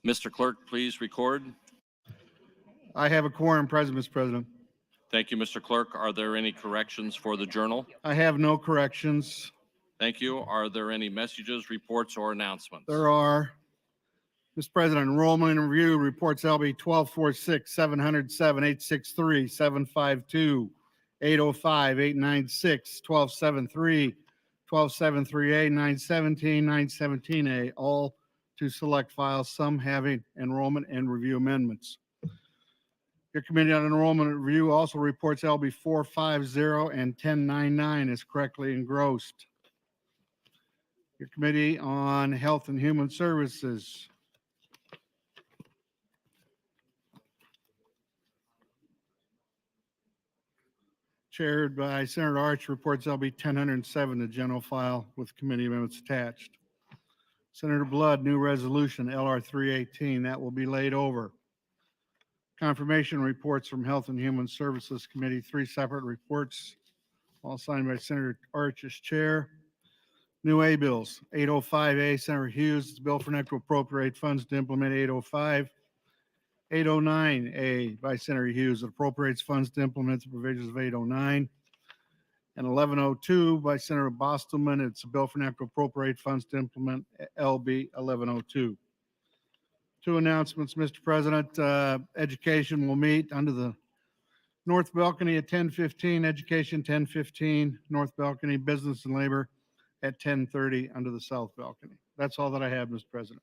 Mr. Clerk, please record. I have a quorum present, Mr. President. Thank you, Mr. Clerk. Are there any corrections for the journal? I have no corrections. Thank you. Are there any messages, reports, or announcements? There are. Mr. President, enrollment and review reports LB 1246, 707, 863, 752, 805, 896, 1273, 1273A, 917, 917A, all to select files, some having enrollment and review amendments. Your Committee on Enrollment and Review also reports LB 450 and 1099 is correctly engrossed. Your Committee on Health and Human Services. Chaired by Senator Arch, reports LB 1007, the general file with committee amendments attached. Senator Blood, new resolution LR 318, that will be laid over. Confirmation reports from Health and Human Services Committee, 3 separate reports, all signed by Senator Arch as chair. New A bills, 805A, Senator Hughes, it's a bill for an act to appropriate funds to implement 805. 809A by Senator Hughes, it appropriates funds to implement the provisions of 809. And 1102 by Senator Bostelman, it's a bill for an act to appropriate funds to implement LB 1102. 2 announcements, Mr. President. Education will meet under the north balcony at 10:15, education 10:15, north balcony, business and labor at 10:30 under the south balcony. That's all that I have, Mr. President.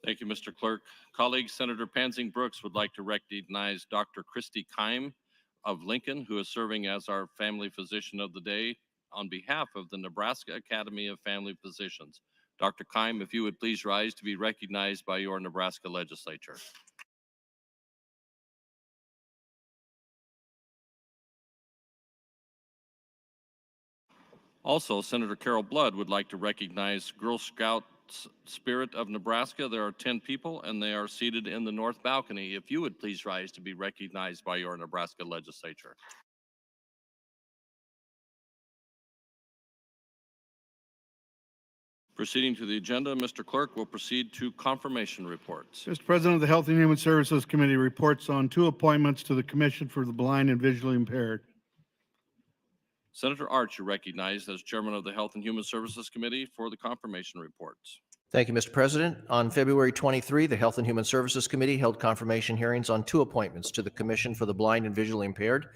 Thank you, Mr. Clerk. Colleagues, Senator Pansing Brooks would like to recognize Dr. Christy Keim of Lincoln, who is serving as our family physician of the day on behalf of the Nebraska Academy of Family Physicians. Dr. Keim, if you would please rise to be recognized by your Nebraska Legislature. Also, Senator Carol Blood would like to recognize Girl Scout Spirit of Nebraska. There are 10 people and they are seated in the north balcony. If you would please rise to be recognized by your Nebraska Legislature. Proceeding to the agenda, Mr. Clerk will proceed to confirmation reports. Mr. President, the Health and Human Services Committee reports on 2 appointments to the Commission for the Blind and Visually Impaired. Senator Arch, you're recognized as Chairman of the Health and Human Services Committee for the confirmation reports. Thank you, Mr. President. On February 23, the Health and Human Services Committee held confirmation hearings on 2 appointments to the Commission for the Blind and Visually Impaired.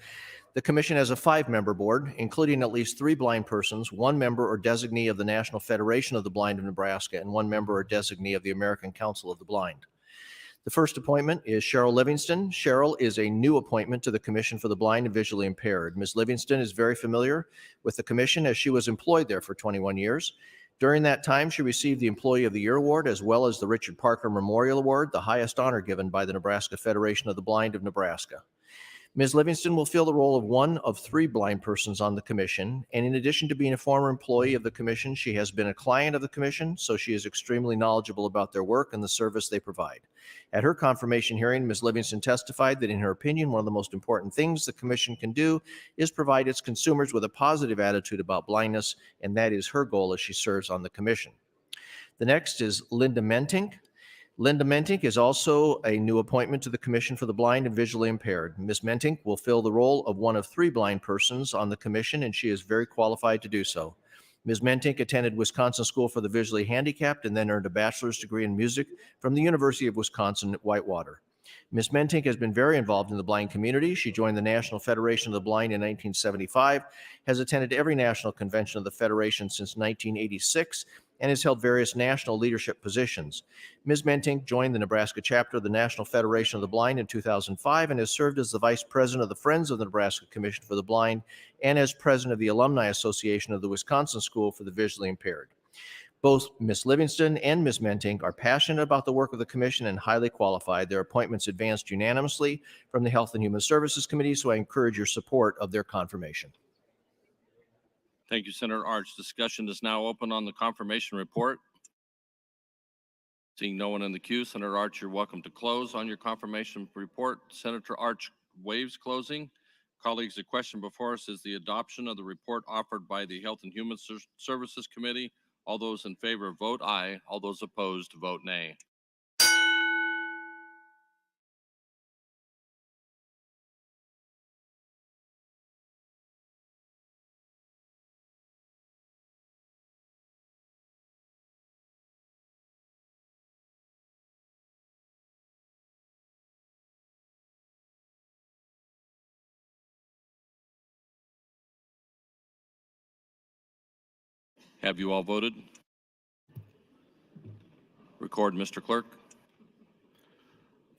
The Commission has a 5-member board, including at least 3 blind persons, 1 member or designee of the National Federation of the Blind of Nebraska, and 1 member or designee of the American Council of the Blind. The first appointment is Cheryl Livingston. Cheryl is a new appointment to the Commission for the Blind and Visually Impaired. Ms. Livingston is very familiar with the Commission as she was employed there for 21 years. During that time, she received the Employee of the Year Award as well as the Richard Parker Memorial Award, the highest honor given by the Nebraska Federation of the Blind of Nebraska. Ms. Livingston will fill the role of 1 of 3 blind persons on the Commission, and in addition to being a former employee of the Commission, she has been a client of the Commission, so she is extremely knowledgeable about their work and the service they provide. At her confirmation hearing, Ms. Livingston testified that in her opinion, one of the most important things the Commission can do is provide its consumers with a positive attitude about blindness, and that is her goal as she serves on the Commission. The next is Linda Mentink. Linda Mentink is also a new appointment to the Commission for the Blind and Visually Impaired. Ms. Mentink will fill the role of 1 of 3 blind persons on the Commission, and she is very qualified to do so. Ms. Mentink attended Wisconsin School for the Visually Handicapped and then earned a bachelor's degree in music from the University of Wisconsin at Whitewater. Ms. Mentink has been very involved in the blind community. She joined the National Federation of the Blind in 1975, has attended every national convention of the Federation since 1986, and has held various national leadership positions. Ms. Mentink joined the Nebraska chapter of the National Federation of the Blind in 2005 and has served as the Vice President of the Friends of the Nebraska Commission for the Blind and as President of the Alumni Association of the Wisconsin School for the Visually Impaired. Both Ms. Livingston and Ms. Mentink are passionate about the work of the Commission and highly qualified. Their appointments advanced unanimously from the Health and Human Services Committee, so I encourage your support of their confirmation. Thank you, Senator Arch. Discussion is now open on the confirmation report. Seeing no one in the queue, Senator Arch, you're welcome to close on your confirmation report. Senator Arch waives closing. Colleagues, the question before us is the adoption of the report offered by the Health and Human Services Committee. All those in favor vote aye. All those opposed vote nay. Have you all voted? Record, Mr. Clerk.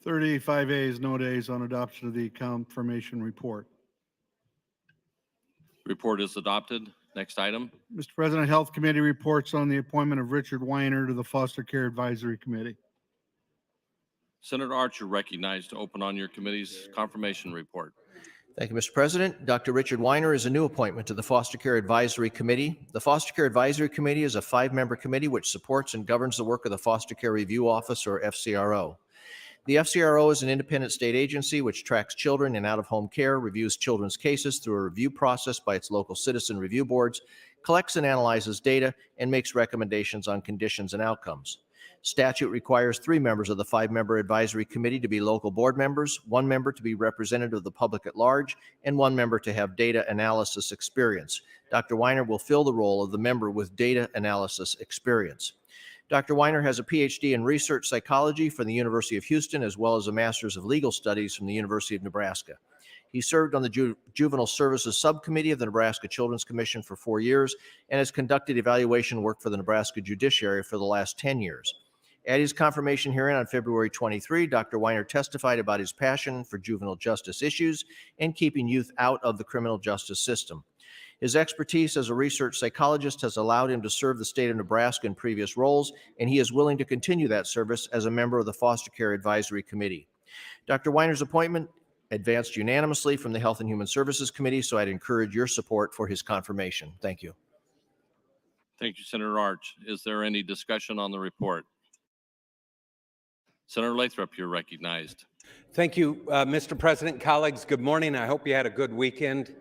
35 ayes, no nays on adoption of the confirmation report. Report is adopted. Next item. Mr. President, Health Committee reports on the appointment of Richard Weiner to the Foster Care Advisory Committee. Senator Archer recognized to open on your committee's confirmation report. Thank you, Mr. President. Dr. Richard Weiner is a new appointment to the Foster Care Advisory Committee. The Foster Care Advisory Committee is a 5-member committee which supports and governs the work of the Foster Care Review Office, or FCRO. The FCRO is an independent state agency which tracks children in out-of-home care, reviews children's cases through a review process by its local citizen review boards, collects and analyzes data, and makes recommendations on conditions and outcomes. Statute requires 3 members of the 5-member advisory committee to be local board members, 1 member to be representative of the public at large, and 1 member to have data analysis experience. Dr. Weiner will fill the role of the member with data analysis experience. Dr. Weiner has a PhD in research psychology from the University of Houston, as well as a master's of legal studies from the University of Nebraska. He served on the Juvenile Services Subcommittee of the Nebraska Children's Commission for 4 years and has conducted evaluation work for the Nebraska Judiciary for the last 10 years. At his confirmation hearing on February 23, Dr. Weiner testified about his passion for juvenile justice issues and keeping youth out of the criminal justice system. His expertise as a research psychologist has allowed him to serve the state of Nebraska in previous roles, and he is willing to continue that service as a member of the Foster Care Advisory Committee. Dr. Weiner's appointment advanced unanimously from the Health and Human Services Committee, so I'd encourage your support for his confirmation. Thank you. Thank you, Senator Arch. Is there any discussion on the report? Senator Lathrop, you're recognized. Thank you, Mr. President. Colleagues, good morning. I hope you had a good weekend.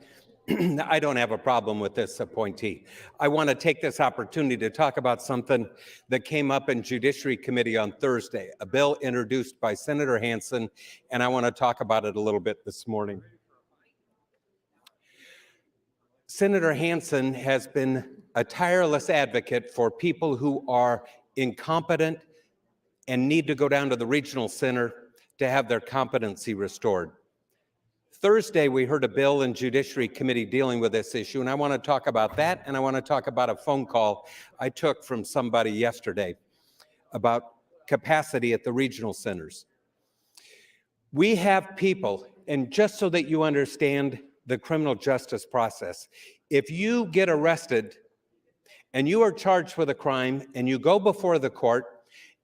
I don't have a problem with this appointee. I want to take this opportunity to talk about something that came up in Judiciary Committee on Thursday, a bill introduced by Senator Hansen, and I want to talk about it a little bit this morning. Senator Hansen has been a tireless advocate for people who are incompetent and need to go down to the regional center to have their competency restored. Thursday, we heard a bill in Judiciary Committee dealing with this issue, and I want to talk about that, and I want to talk about a phone call I took from somebody yesterday about capacity at the regional centers. We have people, and just so that you understand the criminal justice process, if you get arrested and you are charged with a crime and you go before the court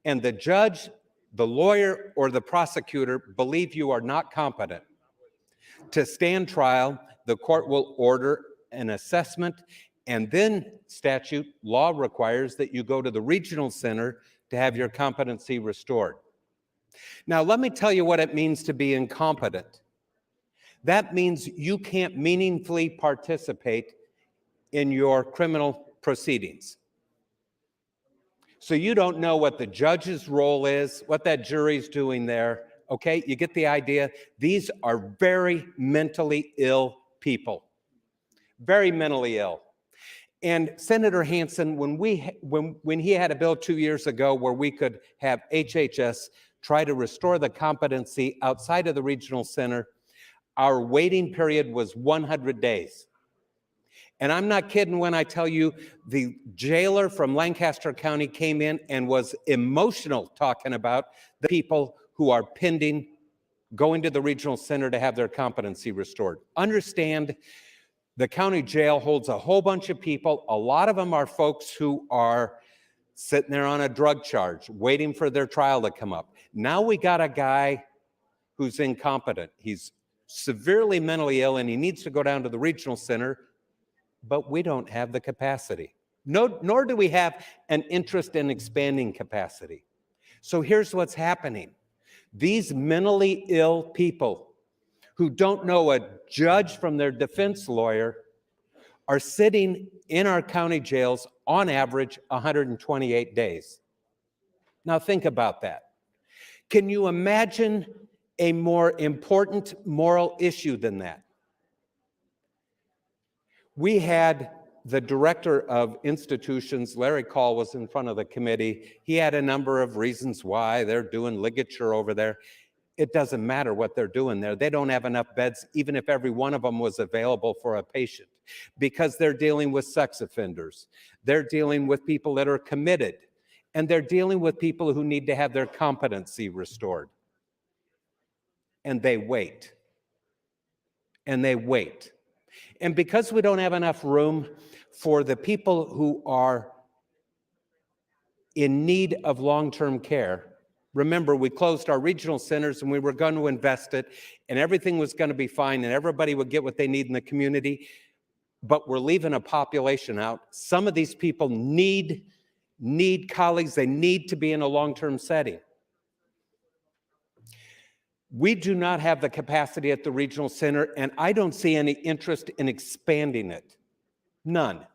and the judge, the lawyer, or the prosecutor believe you are not competent to stand trial, the court will order an assessment, and then statute law requires that you go to the regional center to have your competency restored. Now, let me tell you what it means to be incompetent. That means you can't meaningfully participate in your criminal proceedings. So you don't know what the judge's role is, what that jury's doing there. Okay, you get the idea. These are very mentally ill people, very mentally ill. And Senator Hansen, when he had a bill 2 years ago where we could have HHS try to restore the competency outside of the regional center, our waiting period was 100 days. And I'm not kidding when I tell you the jailer from Lancaster County came in and was emotional talking about the people who are pending going to the regional center to have their competency restored. Understand, the county jail holds a whole bunch of people. A lot of them are folks who are sitting there on a drug charge, waiting for their trial to come up. Now we got a guy who's incompetent. He's severely mentally ill and he needs to go down to the regional center, but we don't have the capacity. Nor do we have an interest in expanding capacity. So here's what's happening. These mentally ill people who don't know a judge from their defense lawyer are sitting in our county jails on average 128 days. Now think about that. Can you imagine a more important moral issue than that? We had the director of institutions, Larry Call, was in front of the committee. He had a number of reasons why they're doing ligature over there. it doesn't matter what they're doing there. They don't have enough beds, even if every one of them was available for a patient, because they're dealing with sex offenders. They're dealing with people that are committed, and they're dealing with people who need to have their competency restored. And they wait. And they wait. And because we don't have enough room for the people who are in need of long-term care, remember, we closed our regional centers and we were going to invest it and everything was going to be fine and everybody would get what they need in the community, but we're leaving a population out. Some of these people need colleagues. They need to be in a long-term setting. We do not have the capacity at the regional center, and I don't see any interest in expanding it. None.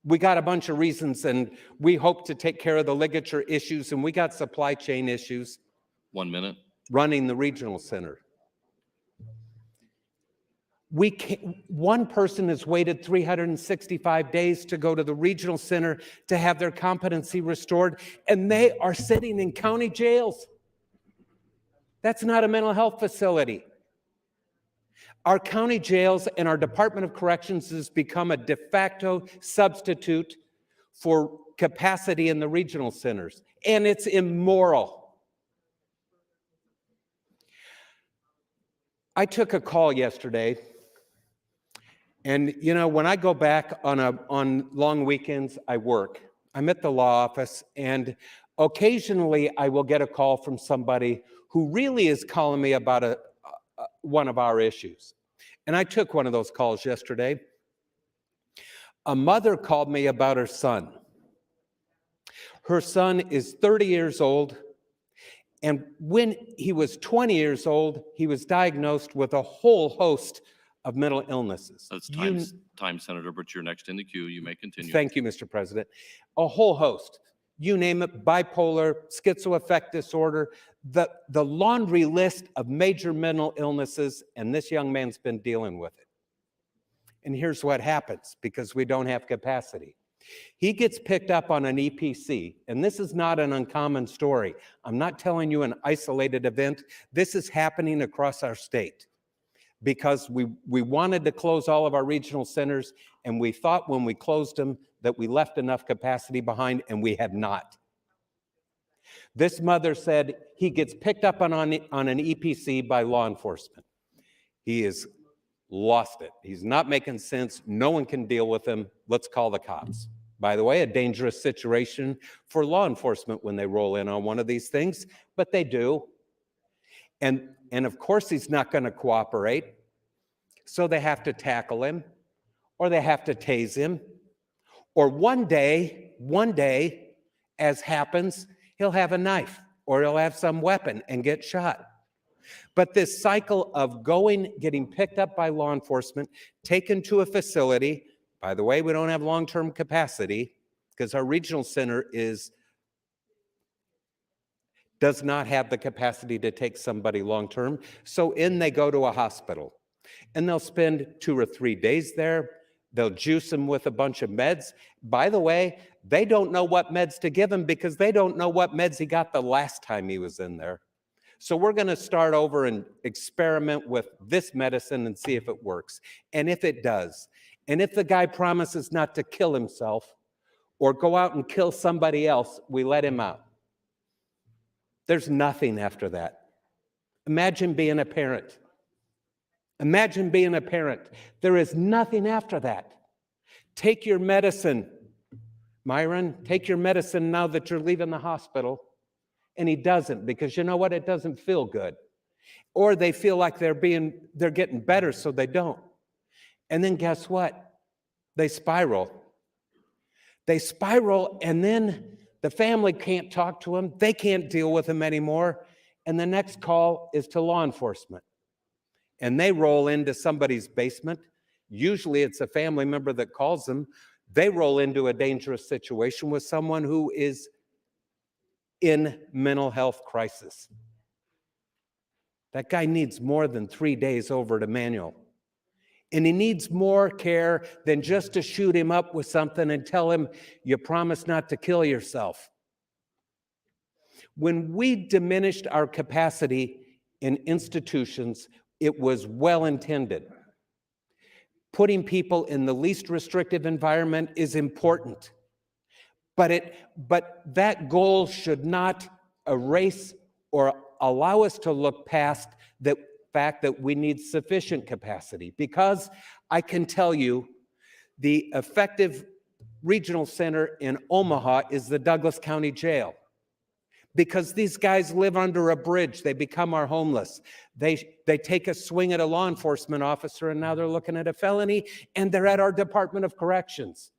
We got a bunch of reasons, and we hope to take care of the ligature issues, and we got supply chain issues. 1 minute. Running the regional center. One person has waited 365 days to go to the regional center to have their competency restored, and they are sitting in county jails. That's not a mental health facility. Our county jails and our Department of Corrections has become a de facto substitute for capacity in the regional centers, and it's immoral. I took a call yesterday, and you know, when I go back on long weekends, I work. I'm at the law office, and occasionally I will get a call from somebody who really is calling me about one of our issues. And I took one of those calls yesterday. A mother called me about her son. Her son is 30 years old, and when he was 20 years old, he was diagnosed with a whole host of mental illnesses. That's time, Senator, but you're next in the queue. You may continue. Thank you, Mr. President. A whole host. You name it, bipolar, schizoaffective disorder, the laundry list of major mental illnesses, and this young man's been dealing with it. And here's what happens, because we don't have capacity. He gets picked up on an EPC, and this is not an uncommon story. I'm not telling you an isolated event. This is happening across our state, because we wanted to close all of our regional centers, and we thought when we closed them that we left enough capacity behind, and we have not. This mother said he gets picked up on an EPC by law enforcement. He has lost it. He's not making sense. No one can deal with him. Let's call the cops. By the way, a dangerous situation for law enforcement when they roll in on one of these things, but they do. And of course he's not going to cooperate, so they have to tackle him, or they have to tase him, or one day, as happens, he'll have a knife, or he'll have some weapon and get shot. But this cycle of getting picked up by law enforcement, taken to a facility, by the way, we don't have long-term capacity, because our regional center does not have the capacity to take somebody long-term. So they go to a hospital, and they'll spend 2 or 3 days there. They'll juice him with a bunch of meds. By the way, they don't know what meds to give him, because they don't know what meds he got the last time he was in there. So we're going to start over and experiment with this medicine and see if it works. And if it does, and if the guy promises not to kill himself or go out and kill somebody else, we let him out. There's nothing after that. Imagine being a parent. Imagine being a parent. There is nothing after that. Take your medicine, Myron, take your medicine now that you're leaving the hospital. And he doesn't, because you know what? It doesn't feel good. Or they feel like they're getting better, so they don't. And then guess what? They spiral. They spiral, and then the family can't talk to him. They can't deal with him anymore. And the next call is to law enforcement. And they roll into somebody's basement. Usually it's a family member that calls them. They roll into a dangerous situation with someone who is in mental health crisis. That guy needs more than 3 days over at Emmanuel. And he needs more care than just to shoot him up with something and tell him, you promise not to kill yourself. When we diminished our capacity in institutions, it was well intended. Putting people in the least restrictive environment is important, but that goal should not erase or allow us to look past the fact that we need sufficient capacity, because I can tell you the effective regional center in Omaha is the Douglas County Jail, because these guys live under a bridge. They become our homeless. They take a swing at a law enforcement officer, and now they're looking at a felony, and they're at our Department of Corrections.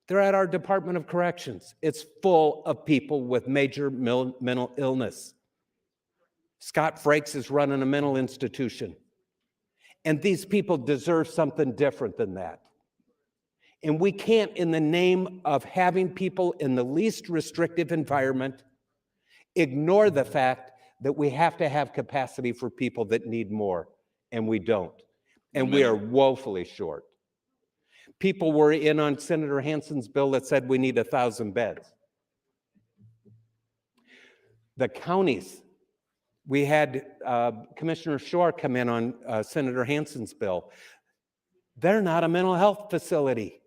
They're at our Department of Corrections. It's full of people with major mental illness. Scott Frakes is running a mental institution. And these people deserve something different than that. And we can't, in the name of having people in the least restrictive environment, ignore the fact that we have to have capacity for people that need more, and we don't. And we are woefully short. People were in on Senator Hansen's bill that said we need 1,000 beds. The counties, we had Commissioner Shore come in on Senator Hansen's bill. They're not a mental health facility,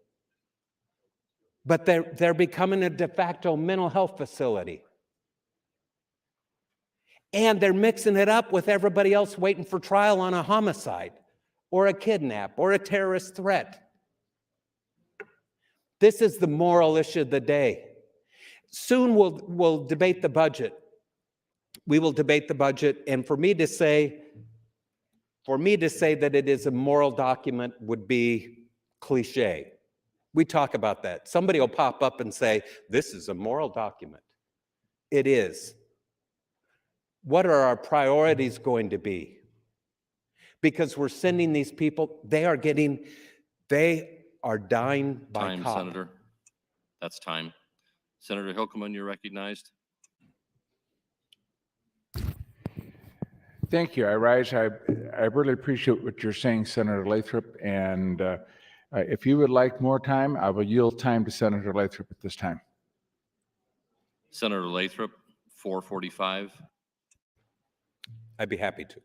but they're becoming a de facto mental health facility. And they're mixing it up with everybody else waiting for trial on a homicide or a kidnap or a terrorist threat. This is the moral issue of the day. Soon we'll debate the budget. We will debate the budget, and for me to say that it is a moral document would be cliche. We talk about that. Somebody will pop up and say, this is a moral document. It is. What are our priorities going to be? Because we're sending these people, they are dying by Time, cop. Senator. That's time. Senator Hilkeman, you're recognized. Thank you. I really appreciate what you're saying, Senator Lathrop. And if you would like more time, I will yield time to Senator Lathrop at this time. Senator Lathrop, 445. I'd be happy to.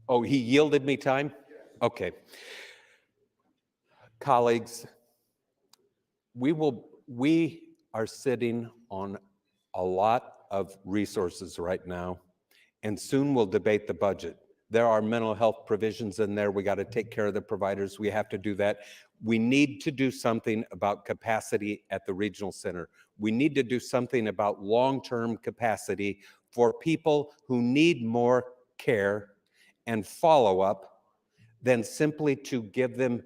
Oh, he yielded me time? Okay. Colleagues, we are sitting on a lot of resources right now, and soon we'll debate the budget. There are mental health provisions in there. We got to take care of the providers. We have to do that. We need to do something about capacity at the regional center. We need to do something about long-term capacity for people who need more care and follow-up than simply to give them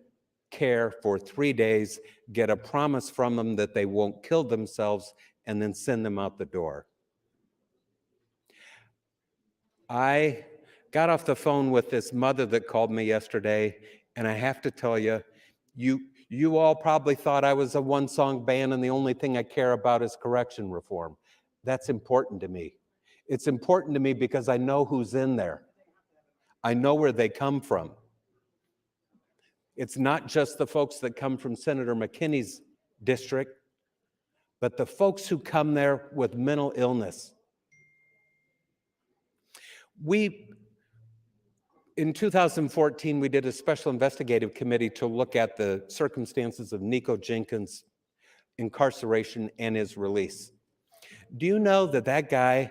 care for 3 days, get a promise from them that they won't kill themselves, and then send them out the door. I got off the phone with this mother that called me yesterday, and I have to tell you, you all probably thought I was a one-song band and the only thing I care about is correction reform. That's important to me. It's important to me because I know who's in there. I know where they come from. It's not just the folks that come from Senator McKinney's district, but the folks who come there with mental illness. In 2014, we did a special investigative committee to look at the circumstances of Nico Jenkins' incarceration and his release. Do you know that guy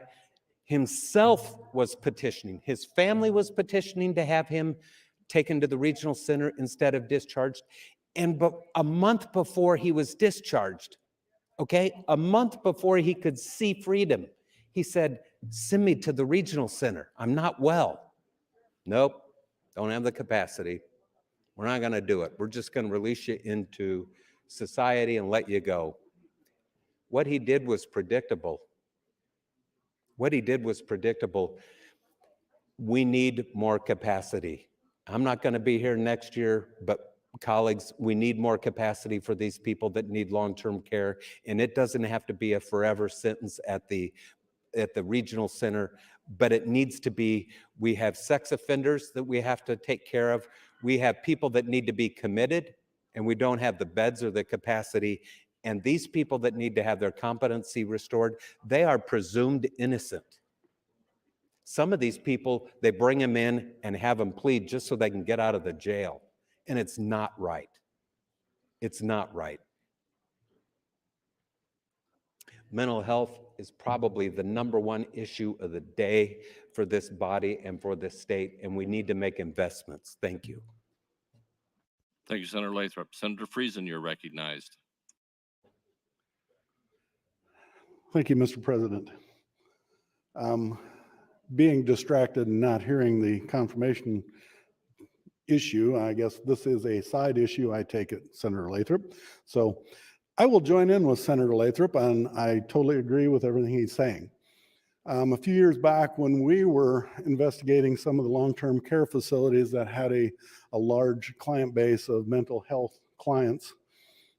himself was petitioning, his family was petitioning to have him taken to the regional center instead of discharged? And a month before he was discharged, a month before he could see freedom, he said, send me to the regional center. I'm not well. Nope, don't have the capacity. We're not going to do it. We're just going to release you into society and let you go. What he did was predictable. We need more capacity. I'm not going to be here next year, but colleagues, we need more capacity for these people that need long-term care. And it doesn't have to be a forever sentence at the regional center, but it needs to be. We have sex offenders that we have to take care of. We have people that need to be committed, and we don't have the beds or the capacity. And these people that need to have their competency restored, they are presumed innocent. Some of these people, they bring them in and have them plead just so they can get out of the jail. And it's not right. It's not right. Mental health is probably the #1 issue of the day for this body and for this state, and we need to make investments. Thank you. Thank you, Senator Lathrop. Senator Friesen, you're recognized. Thank you, Mr. President. Being distracted and not hearing the confirmation issue, I guess this is a side issue, I take it, Senator Lathrop. So I will join in with Senator Lathrop, and I totally agree with everything he's saying. A few years back, when we were investigating some of the long-term care facilities that had a large client base of mental health clients,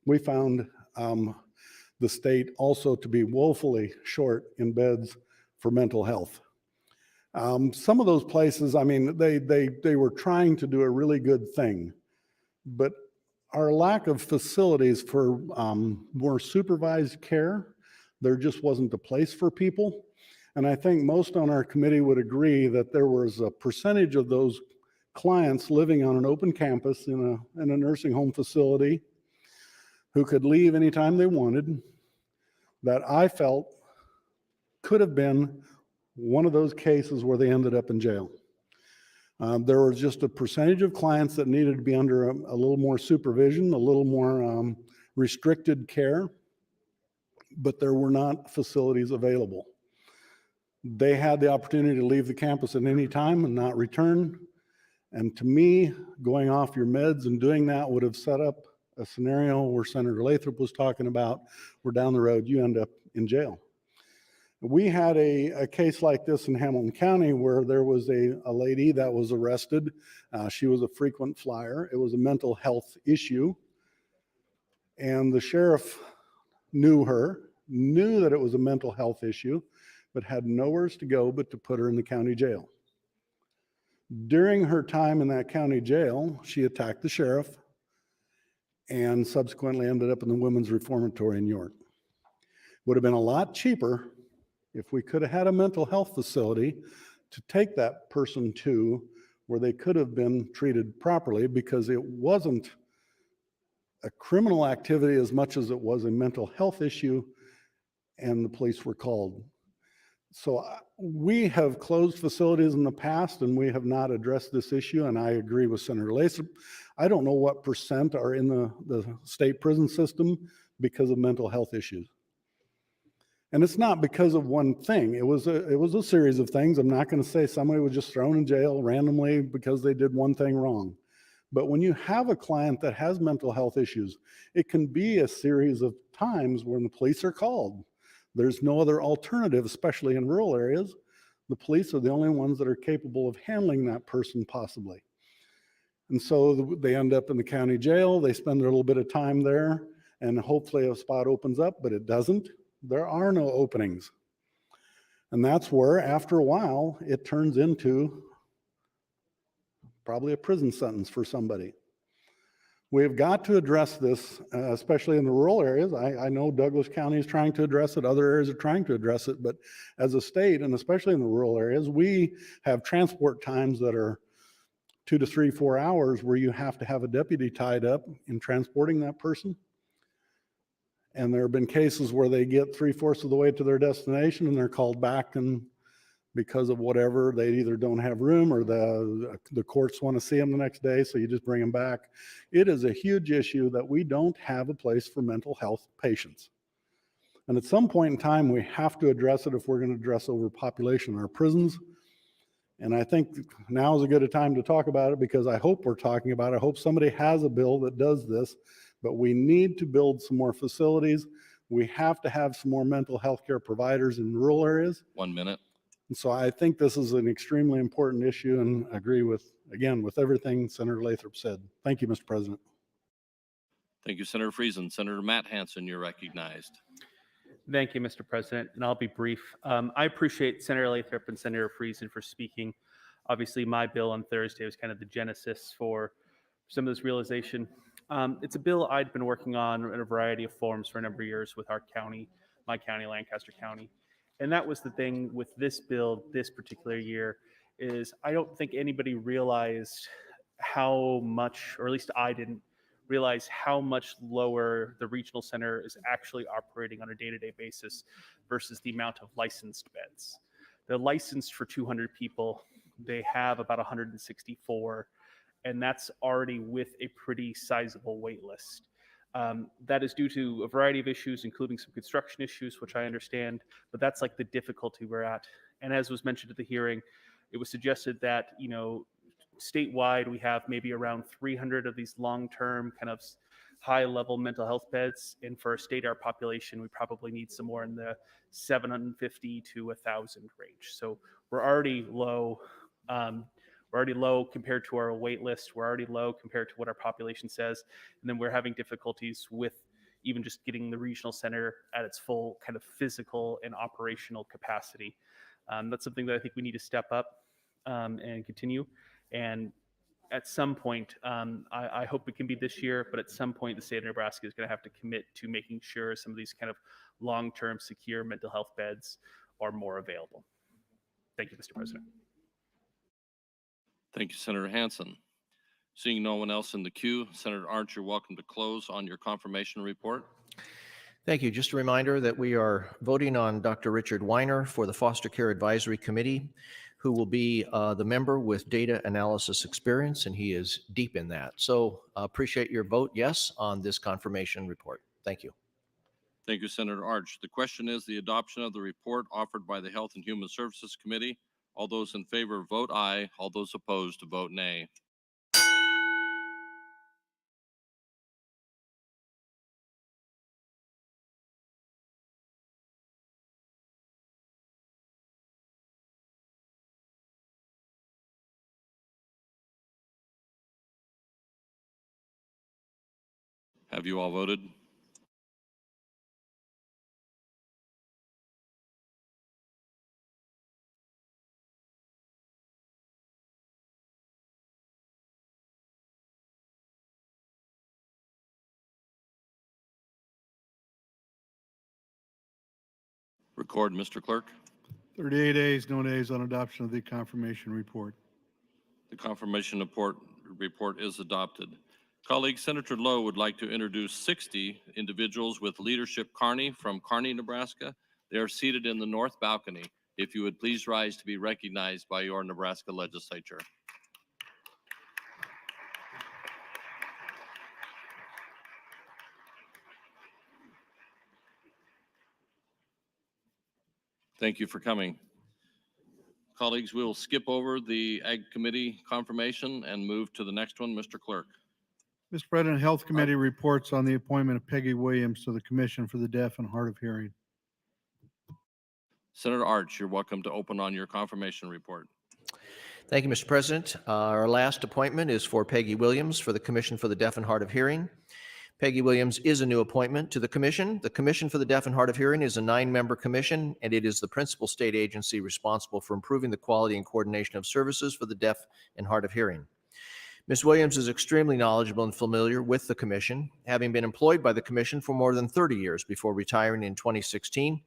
we found the state also to be woefully short in beds for mental health. Some of those places, I mean, they were trying to do a really good thing, but our lack of facilities for more supervised care, there just wasn't a place for people. And I think most on our committee would agree that there was a percentage of those clients living on an open campus in a nursing home facility who could leave anytime they wanted, that I felt could have been one of those cases where they ended up in jail. There was just a percentage of clients that needed to be under a little more supervision, a little more restricted care, but there were not facilities available. They had the opportunity to leave the campus at any time and not return. And to me, going off your meds and doing that would have set up a scenario where Senator Lathrop was talking about, where down the road you end up in jail. We had a case like this in Hamilton County where there was a lady that was arrested. She was a frequent flyer. It was a mental health issue. And the sheriff knew that it was a mental health issue, but had nowhere to go but to put her in the county jail. During her time in that county jail, she attacked the sheriff and subsequently ended up in the Women's Reformatory in York. Would have been a lot cheaper if we could have had a mental health facility to take that person to where they could have been treated properly, because it wasn't a criminal activity as much as it was a mental health issue, and the police were called. So we have closed facilities in the past and we have not addressed this issue, and I agree with Senator Lathrop. I don't know what % are in the state prison system because of mental health issues. And it's not because of one thing. It was a series of things. I'm not going to say somebody was just thrown in jail randomly because they did one thing wrong. But when you have a client that has mental health issues, it can be a series of times when the police are called. There's no other alternative, especially in rural areas. The police are the only ones that are capable of handling that person possibly. And so they end up in the county jail. They spend a little bit of time there, and hopefully a spot opens up, but it doesn't. There are no openings. And that's where, after a while, it turns into probably a prison sentence for somebody. We've got to address this, especially in the rural areas. I know Douglas County is trying to address it. Other areas are trying to address it. But as a state, and especially in the rural areas, we have transport times that are 2 to 3, 4 hours where you have to have a deputy tied up in transporting that person. And there have been cases where they get 3/4 of the way to their destination and they're called back, and because of whatever, they either don't have room or the courts want to see them the next day, so you just bring them back. It is a huge issue that we don't have a place for mental health patients. And at some point in time, we have to address it if we're going to address overpopulation in our prisons. And I think now is as good a time to talk about it, because I hope we're talking about it. I hope somebody has a bill that does this, but we need to build some more facilities. We have to have some more mental health care providers in rural areas. 1 minute. And so I think this is an extremely important issue, and agree with everything Senator Lathrop said. Thank you, Mr. President. Thank you, Senator Friesen. Senator Matt Hansen, you're recognized. Thank you, Mr. President, and I'll be brief. I appreciate Senator Lathrop and Senator Friesen for speaking. Obviously, my bill on Thursday was kind of the genesis for some of this realization. It's a bill I'd been working on in a variety of forms for a number of years with our county, my county, Lancaster County. And that was the thing with this bill this particular year is I don't think anybody realized how much, or at least I didn't realize how much lower the regional center is actually operating on a day-to-day basis versus the amount of licensed beds. They're licensed for 200 people. They have about 164, and that's already with a pretty sizable wait list. That is due to a variety of issues, including some construction issues, which I understand, but that's like the difficulty we're at. And as was mentioned at the hearing, it was suggested that, you know, statewide, we have maybe around 300 of these long-term kind of high-level mental health beds. And for a state, our population, we probably need some more in the 750 to 1,000 range. So we're already low. We're already low compared to our wait list. We're already low compared to what our population says. And then we're having difficulties with even just getting the regional center at its full kind of physical and operational capacity. That's something that I think we need to step up and continue. And at some point, I hope it can be this year, but at some point, the state of Nebraska is going to have to commit to making sure some of these kind of long-term secure mental health beds are more available. Thank you, Mr. President. Thank you, Senator Hansen. Seeing no one else in the queue, Senator Arch, you're welcome to close on your confirmation report. Thank you. Just a reminder that we are voting on Dr. Richard Weiner for the Foster Care Advisory Committee, who will be the member with data analysis experience, and he is deep in that. So appreciate your vote yes on this confirmation report. Thank you. Thank you, Senator Arch. The question is the adoption of the report offered by the Health and Human Services Committee. All those in favor vote aye. All those opposed vote nay. Have you all voted? Record, Mr. Clerk. 38 ayes, no nays on adoption of the confirmation report. The confirmation report is adopted. Colleagues, Senator Lowe would like to introduce 60 individuals with Leadership Kearney from Kearney, Nebraska. They are seated in the north balcony. If you would please rise to be recognized by your Nebraska Legislature. Thank you for coming. Colleagues, we will skip over the Ag Committee confirmation and move to the next one. Mr. Clerk. Mr. President, Health Committee reports on the appointment of Peggy Williams to the Commission for the Deaf and Hard of Hearing. Senator Arch, you're welcome to open on your confirmation report. Thank you, Mr. President. Our last appointment is for Peggy Williams for the Commission for the Deaf and Hard of Hearing. Peggy Williams is a new appointment to the Commission. The Commission for the Deaf and Hard of Hearing is a 9-member commission, and it is the principal state agency responsible for improving the quality and coordination of services for the deaf and hard of hearing. Ms. Williams is extremely knowledgeable and familiar with the Commission, having been employed by the Commission for more than 30 years before retiring in 2016.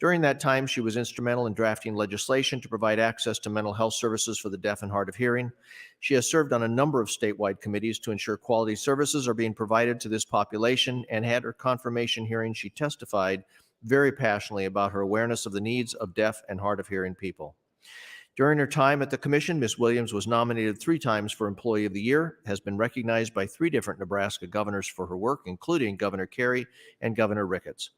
During that time, she was instrumental in drafting legislation to provide access to mental health services for the deaf and hard of hearing. She has served on a number of statewide committees to ensure quality services are being provided to this population, and at her confirmation hearing, she testified very passionately about her awareness of the needs of deaf and hard of hearing people. During her time at the Commission, Ms. Williams was nominated 3 times for Employee of the Year, has been recognized by 3 different Nebraska governors for her work, including Governor Carey and Governor Ricketts.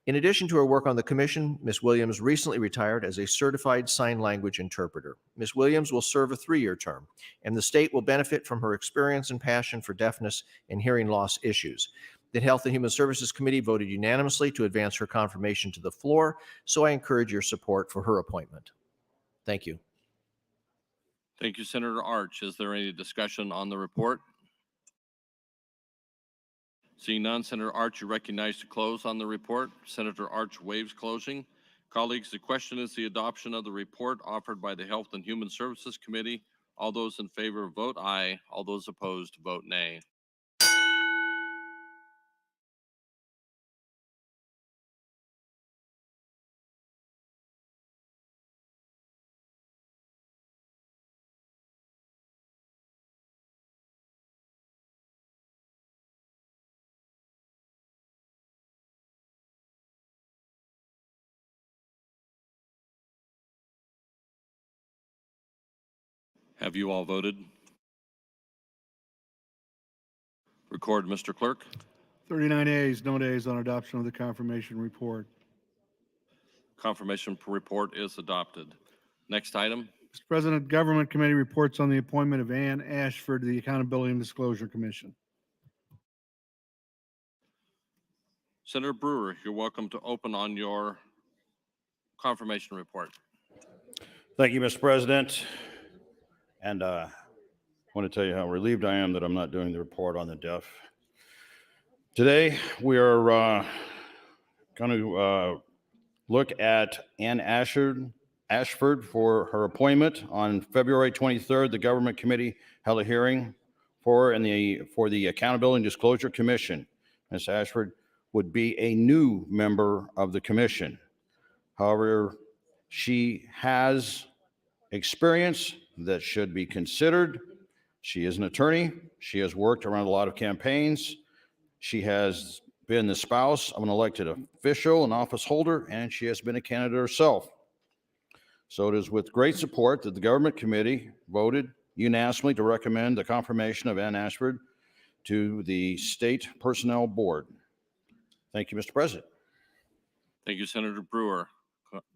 In addition to her work on the Commission, Ms. Williams recently retired as a certified sign language interpreter. Ms. Williams will serve a 3-year term, and the state will benefit from her experience and passion for deafness and hearing loss issues. The Health and Human Services Committee voted unanimously to advance her confirmation to the floor, so I encourage your support for her appointment. Thank you. Thank you, Senator Arch. Is there any discussion on the report? Seeing none, Senator Arch, you recognize to close on the report. Senator Arch waives closing. Colleagues, the question is the adoption of the report offered by the Health and Human Services Committee. All those in favor vote aye. All those opposed vote nay. Have you all voted? Record, Mr. Clerk. 39 ayes, no nays on adoption of the confirmation report. Confirmation report is adopted. Next item. Mr. President, Government Committee reports on the appointment of Ann Ashford to the Accountability and Disclosure Commission. Senator Brewer, you're welcome to open on your confirmation report. Thank you, Mr. President. And I want to tell you how relieved I am that I'm not doing the report on the deaf. Today, we are going to look at Ann Ashford for her appointment. On February 23rd, the Government Committee held a hearing for the Accountability and Disclosure Commission. Ms. Ashford would be a new member of the commission. However, she has experience that should be considered. She is an attorney. She has worked around a lot of campaigns. She has been the spouse of an elected official, an office holder, and she has been a candidate herself. So it is with great support that the Government Committee voted unanimously to recommend the confirmation of Ann Ashford to the State Personnel Board. Thank you, Mr. President. Thank you, Senator Brewer.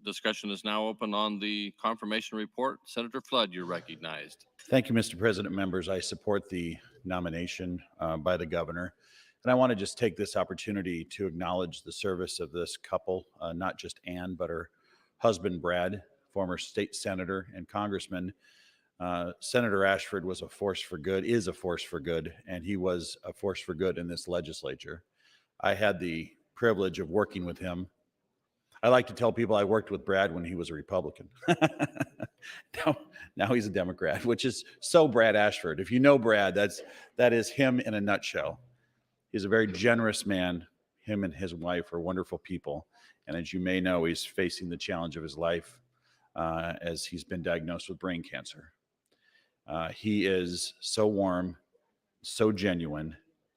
Discussion is now open on the confirmation report. Senator Flood, you're recognized. Thank you, Mr. President. Members, I support the nomination by the governor. And I want to just take this opportunity to acknowledge the service of this couple, not just Ann, but her husband, Brad, former state senator and congressman. Senator Ashford was a force for good, is a force for good, and he was a force for good in this legislature. I had the privilege of working with him. I like to tell people I worked with Brad when he was a Republican. Now he's a Democrat, which is so Brad Ashford. If you know Brad, that is him in a nutshell. He's a very generous man. Him and his wife are wonderful people. And as you may know, he's facing the challenge of his life as he's been diagnosed with brain cancer. He is so warm, so genuine,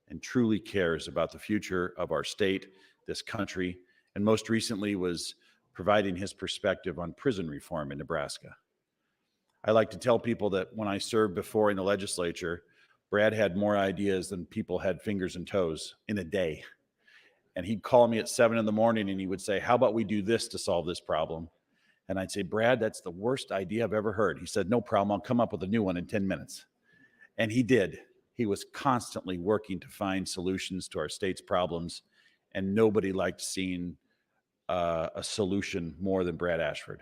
and truly cares about the future of our state, this country, and most recently was providing his perspective on prison reform in Nebraska. I like to tell people that when I served before in the legislature, Brad had more ideas than people had fingers and toes in a day. And he'd call me at 7 in the morning and he would say, how about we do this to solve this problem? And I'd say, Brad, that's the worst idea I've ever heard. He said, no problem, I'll come up with a new one in 10 minutes. And he did. He was constantly working to find solutions to our state's problems, and nobody liked seeing a solution more than Brad Ashford.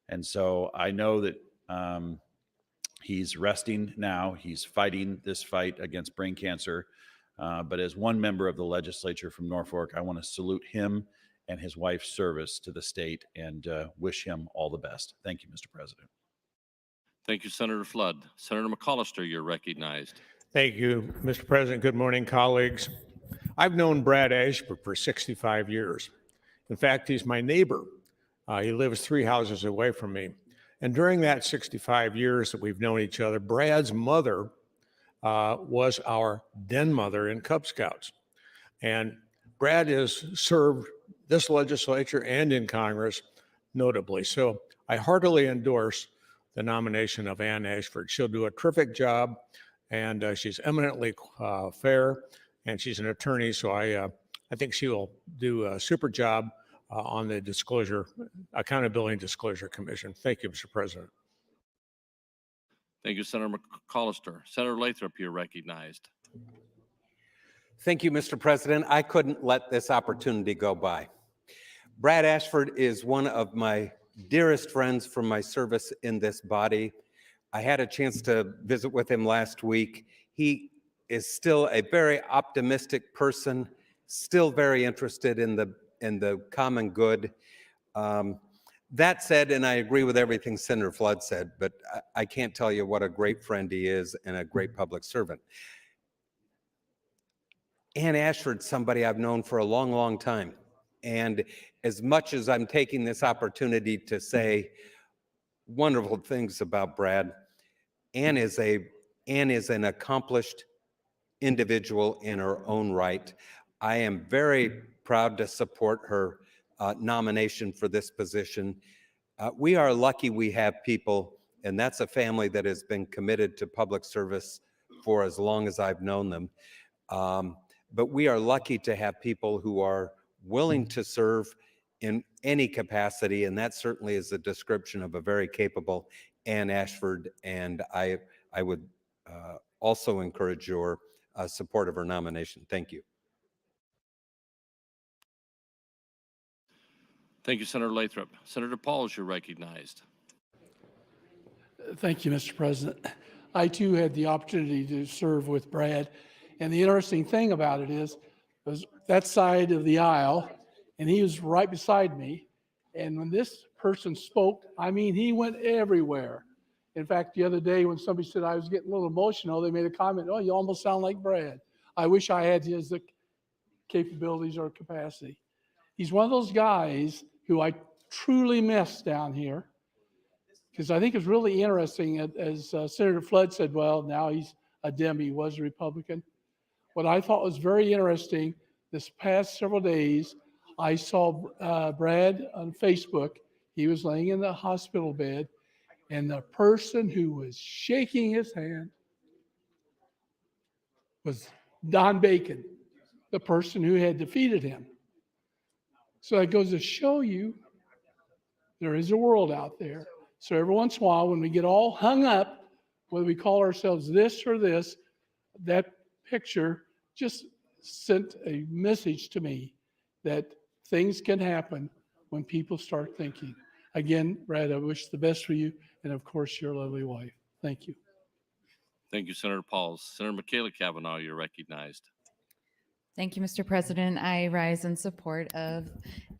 And so I know that he's resting now. He's fighting this fight against brain cancer. But as one member of the legislature from Norfolk, I want to salute him and his wife's service to the state and wish him all the best. Thank you, Mr. President. Thank you, Senator Flood. Senator McCollister, you're recognized. Thank you, Mr. President. Good morning, colleagues. I've known Brad Ashford for 65 years. In fact, he's my neighbor. He lives 3 houses away from me. And during that 65 years that we've known each other, Brad's mother was our den mother in Cub Scouts. And Brad has served this legislature and in Congress notably. So I heartily endorse the nomination of Ann Ashford. She'll do a terrific job, and she's eminently fair, and she's an attorney. So I think she will do a super job on the Accountability and Disclosure Commission. Thank you, Mr. President. Thank you, Senator McCollister. Senator Lathrop, you're recognized. Thank you, Mr. President. I couldn't let this opportunity go by. Brad Ashford is one of my dearest friends from my service in this body. I had a chance to visit with him last week. He is still a very optimistic person, still very interested in the common good. That said, and I agree with everything Senator Flood said, but I can't tell you what a great friend he is and a great public servant. Ann Ashford's somebody I've known for a long, long time. And as much as I'm taking this opportunity to say wonderful things about Brad, Ann is an accomplished individual in her own right. I am very proud to support her nomination for this position. We are lucky we have people And that's a family that has been committed to public service for as long as I've known them. But we are lucky to have people who are willing to serve in any capacity, and that certainly is a description of a very capable Ann Ashford, and I would also encourage your support of her nomination. Thank you. Thank you, Senator Lathrop. Senator Pauls, you're recognized. Thank you, Mr. President. I too had the opportunity to serve with Brad. And the interesting thing about it is, was that side of the aisle, and he was right beside me. And when this person spoke, I mean, he went everywhere. In fact, the other day when somebody said I was getting a little emotional, they made a comment, "Oh, you almost sound like Brad." I wish I had his capabilities or capacity. He's one of those guys who I truly miss down here, because I think it's really interesting, as Senator Flood said, well, now he's a Dem, he was a Republican. What I thought was very interesting, this past several days, I saw Brad on Facebook. He was laying in the hospital bed, and the person who was shaking his hand was Don Bacon, the person who had defeated him. So it goes to show you there is a world out there. So every once in a while, when we get all hung up, whether we call ourselves this or this, that picture just sent a message to me that things can happen when people start thinking. Again, Brad, I wish the best for you, and of course, your lovely wife. Thank you. Thank you, Senator Pauls. Senator Michaela Cavanaugh, you're recognized. Thank you, Mr. President. I rise in support of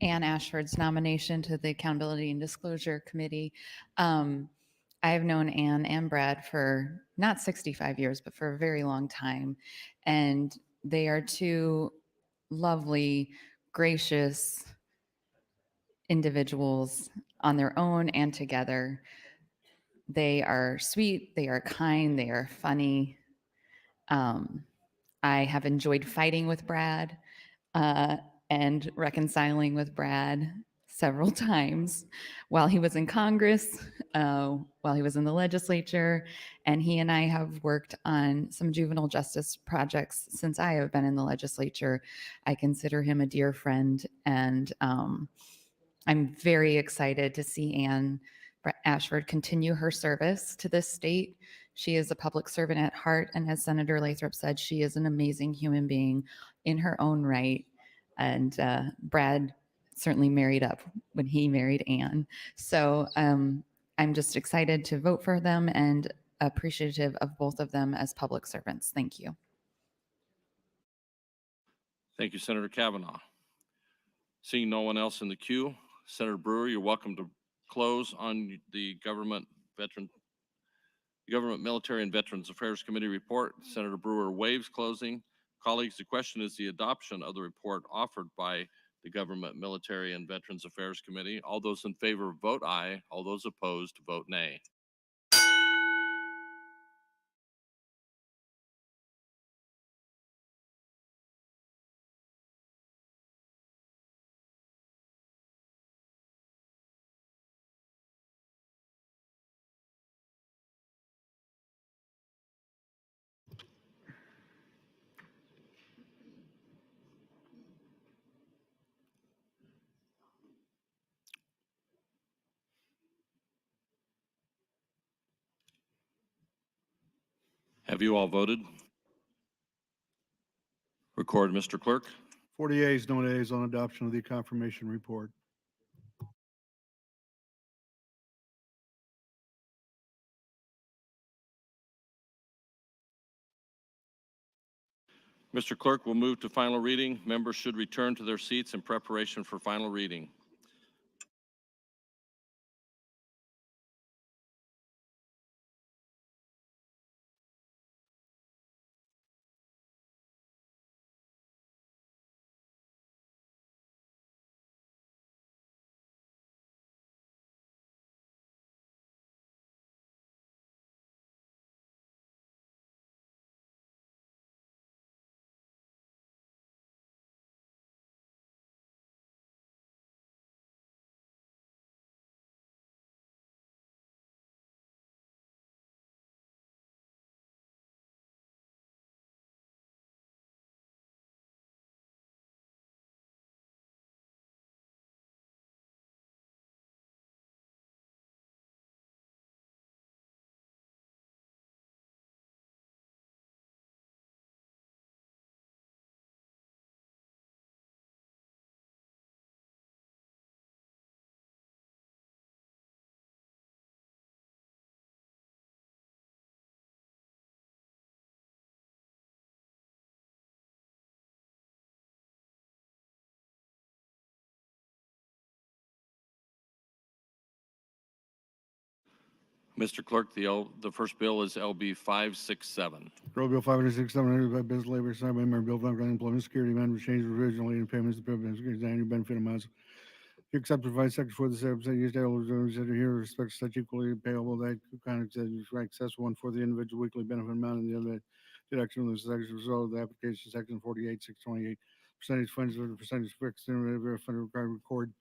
Ann Ashford's nomination to the Accountability and Disclosure Committee. I have known Ann and Brad for not 65 years, but for a very long time. And they are two lovely, gracious individuals on their own and together. They are sweet, they are kind, they are funny. I have enjoyed fighting with Brad and reconciling with Brad several times while he was in Congress, while he was in the legislature, and he and I have worked on some juvenile justice projects since I have been in the legislature. I consider him a dear friend, and I'm very excited to see Ann Ashford continue her service to this state. She is a public servant at heart, and as Senator Lathrop said, she is an amazing human being in her own right. And Brad certainly married up when he married Ann. So I'm just excited to vote for them and appreciative of both of them as public servants. Thank you. Thank you, Senator Cavanaugh. Seeing no one else in the queue, Senator Brewer, you're welcome to close on the Government, Military, and Veterans Affairs Committee report. Senator Brewer waives closing. Colleagues, the question is the adoption of the report offered by the Government, Military, and Veterans Affairs Committee. All those in favor vote aye. All those opposed vote nay. Have you all voted? Record, Mr. Clerk. 40 yeas, no nays on adoption of the confirmation report. Mr. Clerk, we'll move to final reading. Members should return to their seats in preparation for final reading. Mr. Clerk, the first bill is LB 567. Bill 567, by business labor, signed by Mayor Bill Duncan, employment security amendment, change originally in payments to annual benefit amounts. You accept and provide section for the same, used here, respect such equally payable that conduct excess one for the individual weekly benefit amount and the other deduction of the section result of the application, section 48,628. Percentage funds or percentage fixed in fund record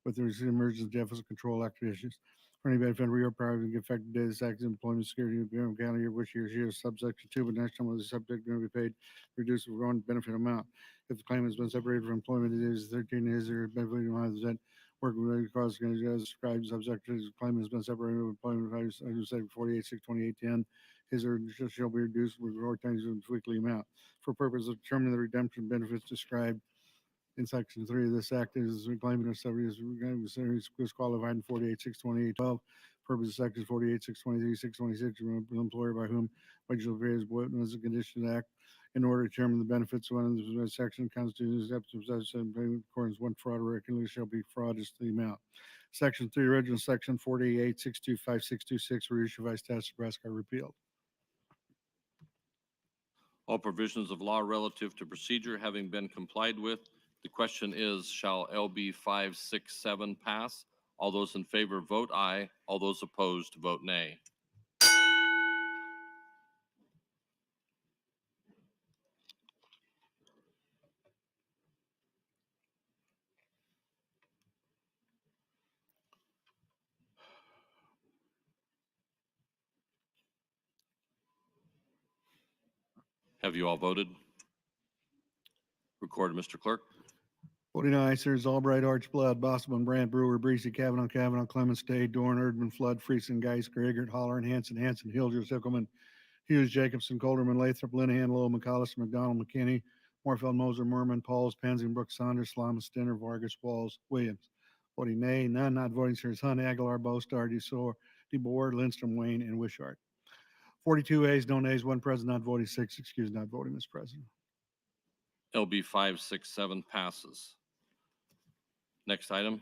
with the Emergency Deficit Control Act issues. For any benefit real prior to the effective date of this act, employment security of the county year, which year she is subsection 2, but next time the subject going to be paid, reduce the wrong benefit amount. If the claim has been separated from employment, it is 13 days or benefit amount is that working related cause as described, subsection the claim has been separated from employment, I just said 48, 6, 28, 10. His or shall be reduced with 4 times the weekly amount. For purpose of determining the redemption benefits described in section 3 of this act is reclaiming of several is disqualified in 48, 6, 28, 12. Purpose of section 48, 6, 23, 6, 26, employer by whom wages will pay is as a condition of the act in order to determine the benefits of one of the section constitutes in accordance one fraud or recognition shall be fraud as to the amount. Section 3, original section 48, 625, 626, reissue by statute Nebraska repealed. All provisions of law relative to procedure having been complied with, the question is, shall LB 567 pass? All those in favor vote aye. All those opposed vote nay. Have you all voted? Record, Mr. Clerk. 49, Sears, Albright, Archblood, Bosman, Brandt, Brewer, Breezy, Kavanaugh, Clemens, Day, Dorn, Erdman, Flood, Friesen, Geis, Grigert, Holler, Hanson, Hilger, Sickelman, Hughes, Jacobson, Colderman, Lathrop, Linehan, Lowell, McCollister, McDonald, McKinney, Morfeld, Moser, Merman, Pauls, Pansing, Brooks, Saunders, Slama, Stinner, Vargas, Walls, Williams. Voting nay, none, not voting, Sears, Hunt, Aguilar, Bostar, DeBoer, Lindstrom, Wayne, and Wishart. 42 ayes, no nays, one present, not voting, 6 excused, not voting, Mr. President. LB 567 passes. Next item.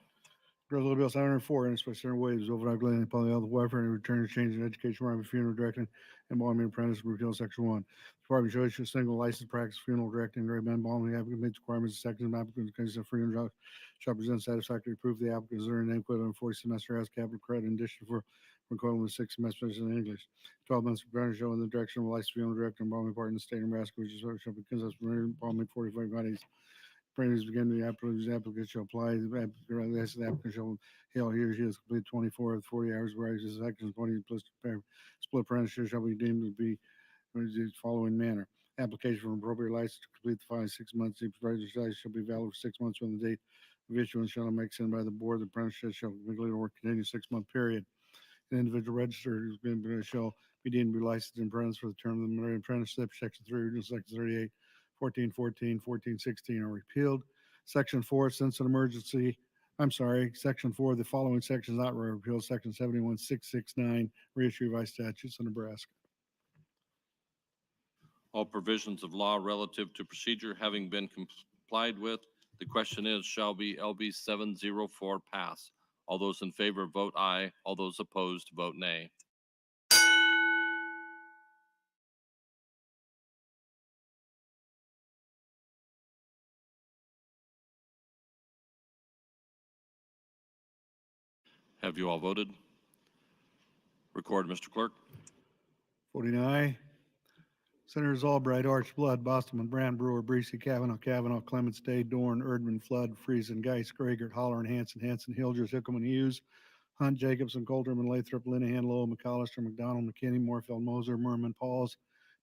Resolution Bill 704, introduced by Senator Williams, override Glenn and Public Health Welfare and return to change in education, private funeral directing and embalming apprentice, repeal section 1. Department shows you single license practice funeral directing, and embalming applicant meets requirements of section of applicant in case of funeral shall present satisfactory proof the applicant is earning an equivalent 40 semester has capital credit in addition for equivalent of 6 semesters in English. 12 months of apprentice show in the direction of a licensed funeral director and embalming part in the state of Nebraska, which is shall be consistent with embalming 45 bodies. Apprentice begin the applicant shall apply. The applicant shall he or she has completed 24 of 40 hours, whereas his section 20 plus split apprenticeship shall be deemed to be in the following manner. Application for an appropriate license to complete the following 6 months. The apprentice license shall be valid for 6 months from the date of issuance shall make sent by the board. The apprenticeship shall complete or continue 6-month period. An individual registered shall be deemed to be licensed in apprentice for the term of the apprenticeship. Section 3, original section 38. 1414, 1416 are repealed. Section 4, since an emergency, Section 4, the following sections not repealed. Section 71669, reissue by statutes of Nebraska. All provisions of law relative to procedure having been complied with, the question is, shall be LB 704 pass? All those in favor vote aye. All those opposed vote nay. Have you all voted? Record, Mr. Clerk. 49. Senators Albright, Archblood, Bosman, Brand, Brewer, Breesy, Kavanaugh, Clements, Day, Dorn, Erdman, Flood, Friesen, Geis, Grigert, Holler, and Hanson, Hilger, Hickelman, Hughes, Hunt, Jacobson, Colderman, Lathrop, Linehan, Lowell, McCollister, McDonald, McKinney, Morfeld, Moser, Merman, Pauls,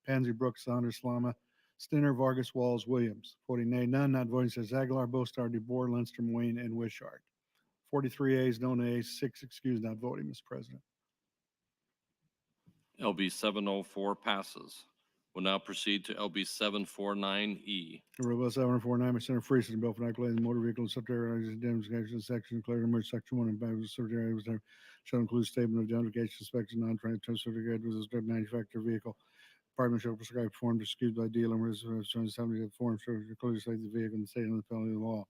Pansy, Brooks, Saunders, Slama, Stinner, Vargas, Walls, Williams. Voting nay, none, not voting says Aguilar, Bostar, DeBoer, Lindstrom, Wayne, and Wishart. 43 ayes, no nays, 6 excused, not voting, Mr. President. LB 704 passes. We'll now proceed to LB 749E. Bill 749 by Senator Friesen, bill for the motor vehicle and subterranean demonstration section declared emergency section 1 and by the secretary shall include statement of identification, inspection, non-trained test certificate with a manufacturer vehicle. Department shall prescribe form dispute by dealer, 70 form shall clearly state the vehicle and state on the penalty of the law.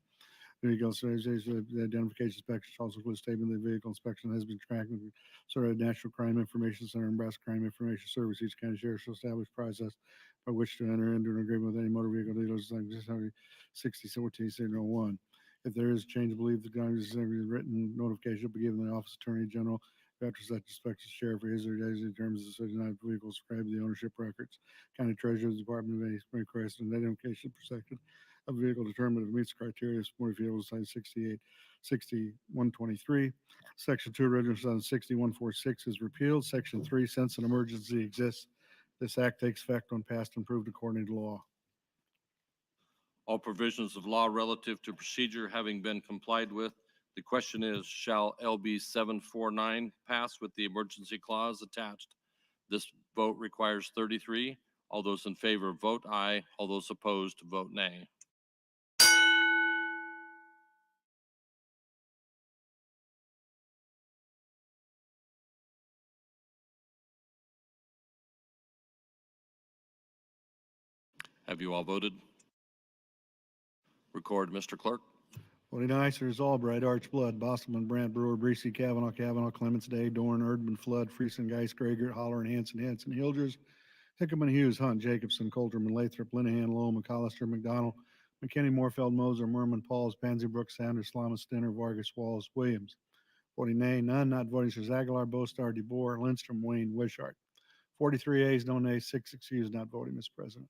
Vehicle association, the identification inspection also includes statement that the vehicle inspection has been tracked with sort of National Crime Information Center and Nebraska Crime Information Service. Each county sheriff shall establish process by which to enter into an agreement with any motor vehicle dealers like 6014-01. If there is a change of belief, the county written notification will be given the Office Attorney General after such inspections sheriff for his or his determines the certified vehicle described the ownership records. County Treasurer's Department of any request and identification protection of vehicle determined if it meets criteria of motor vehicle size 6123. Section 2, original size 6146 is repealed. Section 3, since an emergency exists, this act takes effect when passed and approved according to law. All provisions of law relative to procedure having been complied with, the question is, shall LB 749 pass with the emergency clause attached? This vote requires 33. All those in favor vote aye. All those opposed vote nay. Have you all voted? Record, Mr. Clerk. Voting aye, Sirs Albright, Archblood, Bosselman, Brandt, Brewer, Breesy, Kavanaugh, Clements, Day, Dorn, Erdman, Flood, Friesen, Geis, Gregert, Holler, Hanson, Hilders, Hickman, Hughes, Hunt, Jacobson, Coulterman, Lathrop, Linehan, Lowe, McCollister, McDonald, McKinney, Morfeld, Moser, Merman, Pauls, Pansy, Brooks, Sanders, Slamas, Stinner, Vargas, Wallace, Williams. Voting nay, none, not voting, Sirs Aguilar, Bostar, DeBoer, Lindstrom, Wayne, Wishart. 43 ayes, no nays, 6 excused, not voting, Mr. President.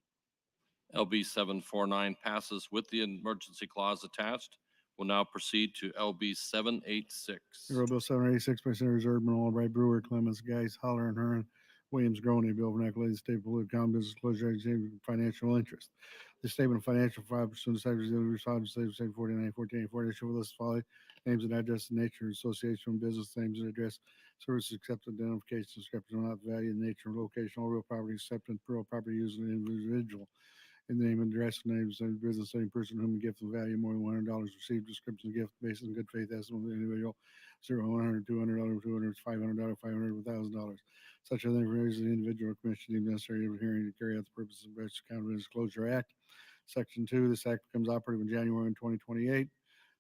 LB 749 passes with the emergency clause attached. We'll now proceed to LB 786. Hero Bill 786 by Senators Erdman, Albright, Brewer, Clemens, Geis, Holler, and Hearn, Williams, Groney, Bill vernacular, the state political common business closure, financial interest. The statement of financial fraud pursuant to Section 49, 14, 40 issue with list following names and address, nature, association, business names and address, services accepted, identification, description, not value, nature, location, all real property, acceptance, real property used in an individual. In the name and address, names of business, any person whom a gift of value more than $100 received, description of gift based on good faith estimate of the individual, 0, $100, $200, $200, $500, $500, $1,000. Such other information the individual commission deemed necessary of hearing to carry out the purposes of the County Disclosure Act. Section 2, this act becomes operative in January 2028.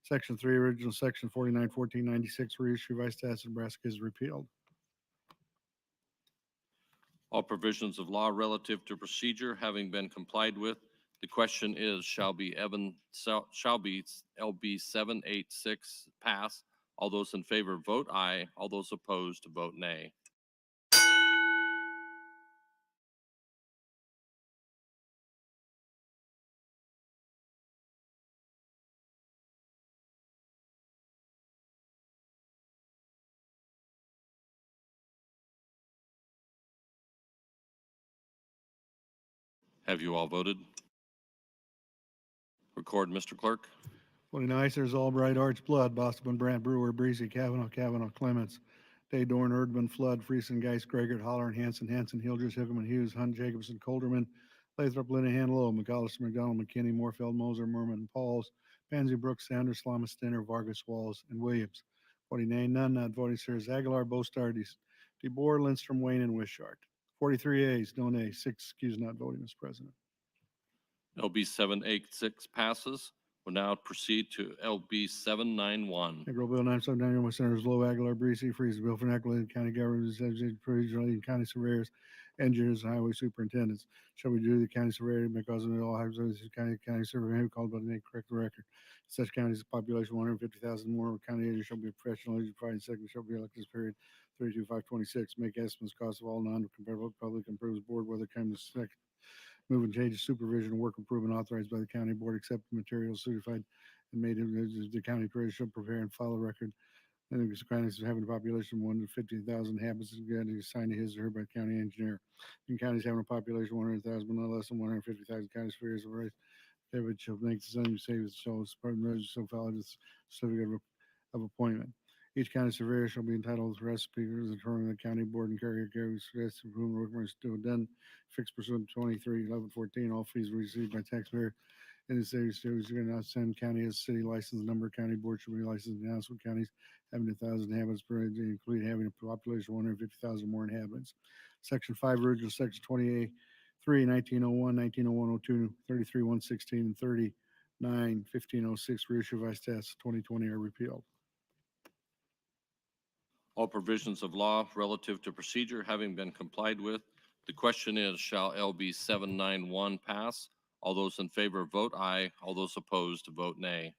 Section 3, original section 491496, reissue vice statute of Nebraska is repealed. All provisions of law relative to procedure having been complied with, the question is, shall be LB 786 pass? All those in favor vote aye. All those opposed vote nay. Have you all voted? Record, Mr. Clerk. Voting aye, Sirs Albright, Archblood, Bosselman, Brandt, Brewer, Breesy, Kavanaugh, Clements, Day, Dorn, Erdman, Flood, Friesen, Geis, Gregert, Holler, and Hanson, Hilders, Hickman, Hughes, Hunt, Jacobson, Coulterman, Lathrop, Linehan, Lowe, McCollister, McDonald, McKinney, Morfeld, Moser, Merman, Pauls, Pansy, Brooks, Sanders, Slamas, Stinner, Vargas, Wallace, and Williams. Voting nay, none, not voting, Sirs Aguilar, Bostar, DeBoer, Lindstrom, Wayne, and Wishart. 43 ayes, no nays, 6 excused, not voting, Mr. President. LB 786 passes. We'll now proceed to LB 791. Negro Bill 9791 by Senators Lowe, Aguilar, Breesy, Freeze, Bill for Necklace, County Government, County Surveyors, Engineers, and Highway Superintendents. Shall we do the county surveyor because of all county survey may be called by the name correct the record. Such counties population 150,000 more county agents shall be professional agent providing second shall be elected this period 32/5/26. Make estimates cost of all non-comparable public improvements board whether county second. Move and change supervision and work improvement authorized by the county board, except materials certified and made the county treasurer shall prepare and file a record. And the counties having a population of 150,000 inhabitants is assigned to his or her by the county engineer. In counties having a population of 100,000 but not less than 150,000 county surveyors of right, David shall make the same save so file this certificate of appointment. Each county surveyor shall be entitled to recipe as determined by the county board and carry whom requirements to done fixed pursuant to 23/11/14. All fees received by taxpayer in the city of not send county as city license number. County board should be licensed in Nassau counties having 1,000 inhabitants per age, including having a population of 150,000 more inhabitants. Section 5, original section 28. 3, 1901, 1901, 02, 33, 116, and 30, 9, 1506, reissue of stats 2020 are repealed. All provisions of law relative to procedure having been complied with, the question is, shall LB 791 pass? All those in favor vote aye. All those opposed vote nay.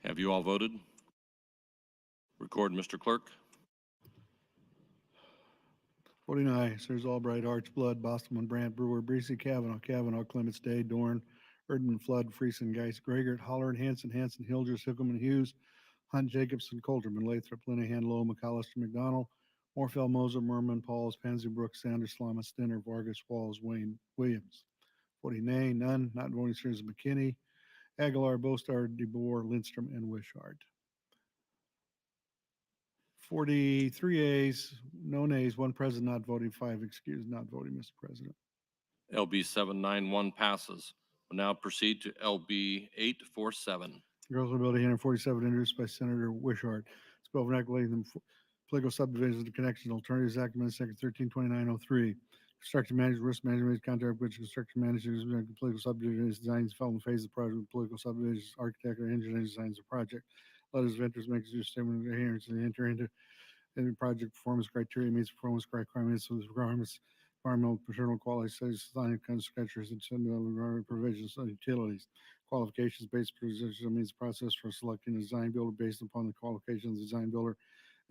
Have you all voted? Record, Mr. Clerk. Voting aye, Sirs Albright, Arch, Blood, Bostelman, Brandt, Brewer, Breesy, Kavanaugh, Clements, Day, Dorn, Erdman, Flood, Friesen, Geis, Gregert, Hollard, Hanson, Hilders, Hickman, Hughes, Hunt, Jacobson, Coulterman, Lathrop, Linehan, Lowe, McAllister, McDonald, Morfell, Moser, Merman, Pauls, Pansy, Brooks, Sanders, Slama, Stinner, Vargas, Walls, Wayne, Williams. Voting nay, none. Not voting, Sirs McKinney, Aguilar, Bostar, DeBoer, Lindstrom, and Wishart. 43 ayes, no nays, one present not voting, 5 excused not voting, Mr. President. LB 791 passes. We'll now proceed to LB 847. Girls Bill 147 introduced by Senator Wishart. This bill regulating the political subdivisions and connections alternatives act amendment section 132903. Construction management, risk management, contract which construction management, political subdivisions, designs, development phase of the project, political subdivisions, architect or engineering designs of project. Letters of interest makes use statement of adherence and enter into any project performance criteria meets performance requirements with requirements, environmental, paternal quality studies, design constructors, and some provisions of utilities. Qualifications based position means process for selecting a design builder based upon the qualifications of the design builder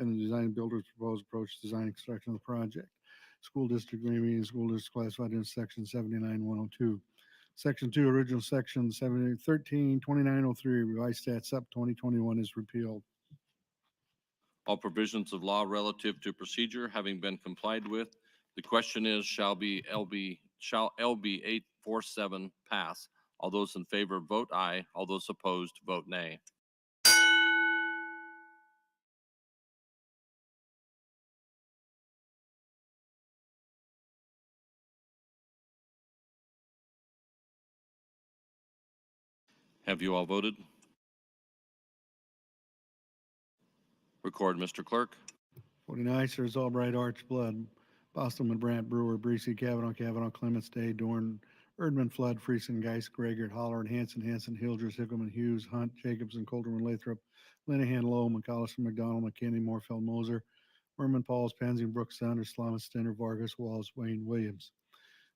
and the design builder's proposed approach to design and construction of the project. School district meeting school district classified in section 79102. Section 2, original section 2903, revised stats up 2021 is repealed. All provisions of law relative to procedure having been complied with, the question is, shall LB 847 pass? All those in favor vote aye. All those opposed vote nay. Have you all voted? Record, Mr. Clerk. Voting aye, Sirs Albright, Arch, Blood, Bostelman, Brandt, Brewer, Breesy, Kavanaugh, Clements, Day, Dorn, Erdman, Flood, Friesen, Geis, Gregert, Holler, and Hanson, Hilders, Hickman, Hughes, Hunt, Jacobson, Coulterman, Lathrop, Linehan, Lowe, McAllister, McDonald, McKinney, Morfell, Moser, Merman, Pauls, Pansy, Brooks, Sanders, Slama, Stinner, Vargas, Walls, Wayne, Williams.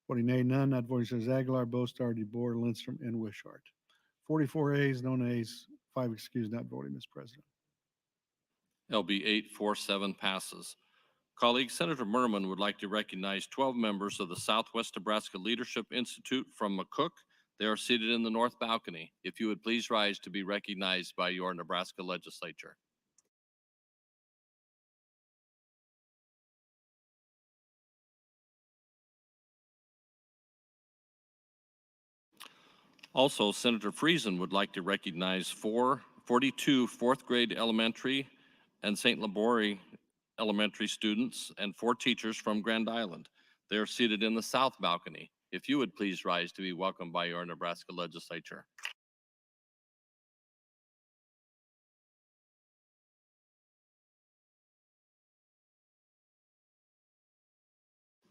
Voting nay, none. Not voting, Sirs Aguilar, Bostar, DeBoer, Lindstrom, and Wishart. 44 ayes, no nays, 5 excused not voting, Mr. President. LB 847 passes. Colleagues, Senator Merman would like to recognize 12 members of the Southwest Nebraska Leadership Institute from McCook. They are seated in the north balcony. If you would please rise to be recognized by your Nebraska legislature. Also, Senator Friesen would like to recognize 42 fourth grade elementary and St. Labori elementary students and 4 teachers from Grand Island. They are seated in the south balcony. If you would please rise to be welcomed by your Nebraska legislature.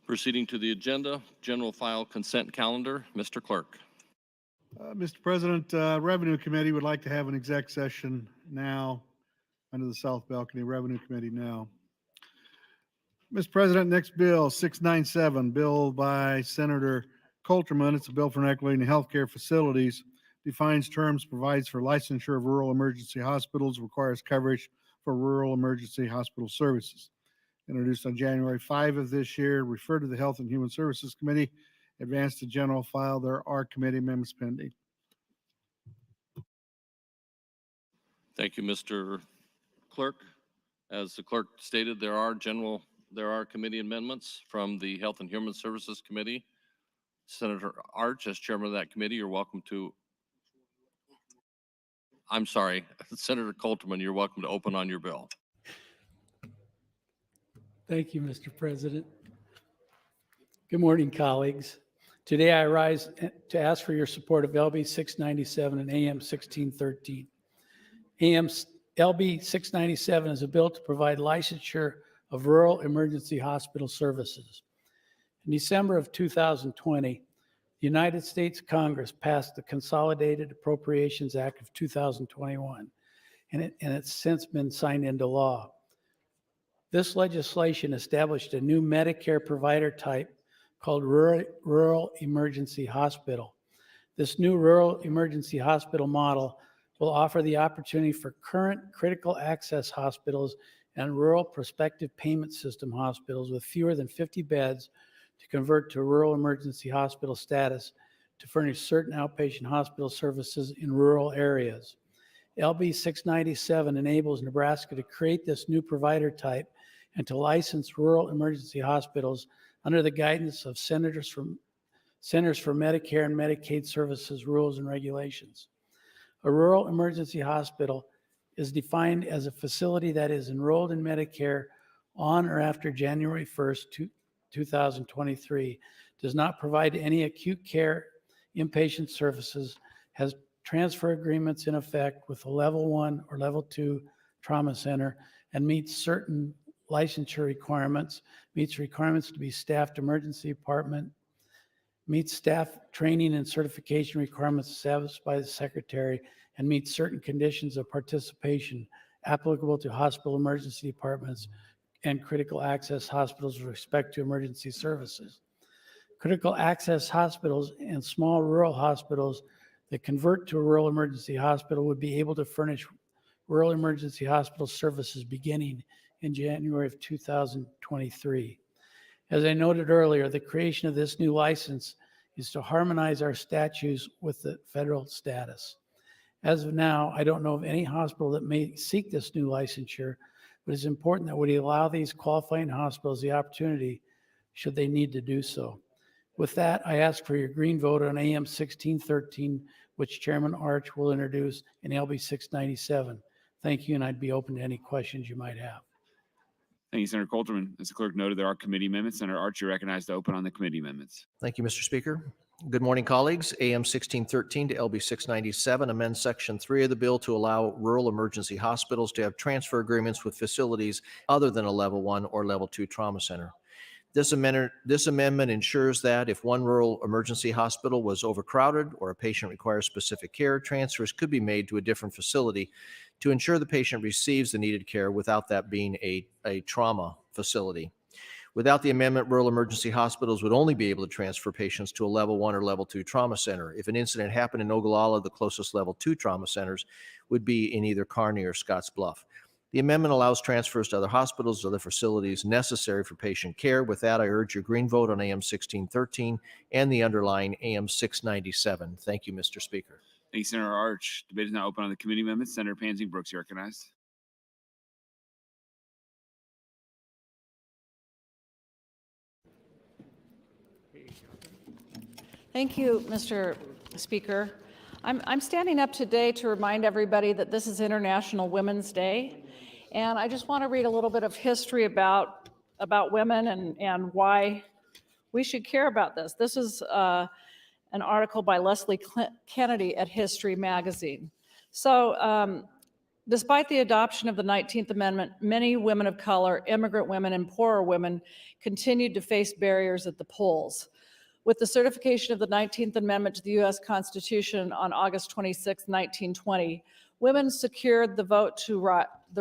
Proceeding to the agenda, general file consent calendar. Mr. Clerk. Mr. President, Revenue Committee would like to have an exec session now under the South Balcony Revenue Committee now. Mr. President, next bill, 697, bill by Senator Coulterman. It's a bill for regulating healthcare facilities, defines terms, provides for licensure of rural emergency hospitals, requires coverage for rural emergency hospital services. Introduced on January 5 of this year, referred to the Health and Human Services Committee, advanced to general file. There are committee amendments pending. Thank you, Mr. Clerk. As the clerk stated, there are committee amendments from the Health and Human Services Committee. Senator Arch, as chairman of that committee, you're welcome to. I'm sorry, Senator Coulterman, you're welcome to open on your bill. Thank you, Mr. President. Good morning, colleagues. Today I rise to ask for your support of LB 697 and AM 1613. LB 697 is a bill to provide licensure of rural emergency hospital services. In December of 2020, the United States Congress passed the Consolidated Appropriations Act of 2021, and it's since been signed into law. This legislation established a new Medicare provider type called Rural Emergency Hospital. This new Rural Emergency Hospital model will offer the opportunity for current critical access hospitals and rural prospective payment system hospitals with fewer than 50 beds to convert to rural emergency hospital status to furnish certain outpatient hospital services in rural areas. LB 697 enables Nebraska to create this new provider type and to license rural emergency hospitals under the guidance of Centers for Medicare and Medicaid Services rules and regulations. A rural emergency hospital is defined as a facility that is enrolled in Medicare on or after January 1st, 2023, does not provide any acute care inpatient services, has transfer agreements in effect with a level 1 or level 2 trauma center, and meets certain licensure requirements, meets requirements to be staffed emergency department, meets staff training and certification requirements established by the secretary, and meets certain conditions of participation applicable to hospital emergency departments and critical access hospitals with respect to emergency services. Critical access hospitals and small rural hospitals that convert to a rural emergency hospital would be able to furnish rural emergency hospital services beginning in January of 2023. As I noted earlier, the creation of this new license is to harmonize our statutes with the federal status. As of now, I don't know of any hospital that may seek this new licensure, but it's important that we allow these qualifying hospitals the opportunity should they need to do so. With that, I ask for your green vote on AM 1613, which Chairman Arch will introduce, and LB 697. Thank you, and I'd be open to any questions you might have. Thank you, Senator Coulterman. As the clerk noted, there are committee amendments. Senator Arch, you're recognized to open on the committee amendments. Thank you, Mr. Speaker. Good morning, colleagues. AM 1613 to LB 697 amends Section 3 of the bill to allow rural emergency hospitals to have transfer agreements with facilities other than a level 1 or level 2 trauma center. This amendment ensures that if one rural emergency hospital was overcrowded or a patient requires specific care, transfers could be made to a different facility to ensure the patient receives the needed care without that being a trauma facility. Without the amendment, rural emergency hospitals would only be able to transfer patients to a level 1 or level 2 trauma center. If an incident happened in Ogallala, the closest level 2 trauma centers would be in either Kearney or Scottsbluff. The amendment allows transfers to other hospitals or other facilities necessary for patient care. With that, I urge your green vote on AM 1613 and the underlying AM 697. Thank you, Mr. Speaker. Thank you, Senator Arch. Debate is now open on the committee amendments. Senator Pansing Brooks, you're recognized. Thank you, Mr. Speaker. I'm standing up today to remind everybody that this is International Women's Day. And I just want to read a little bit of history about women and why we should care about this. This is an article by Leslie Kennedy at History Magazine. So despite the adoption of the 19th Amendment, many women of color, immigrant women, and poorer women continued to face barriers at the polls. With the certification of the 19th Amendment to the U.S. Constitution on August 26, 1920, women secured the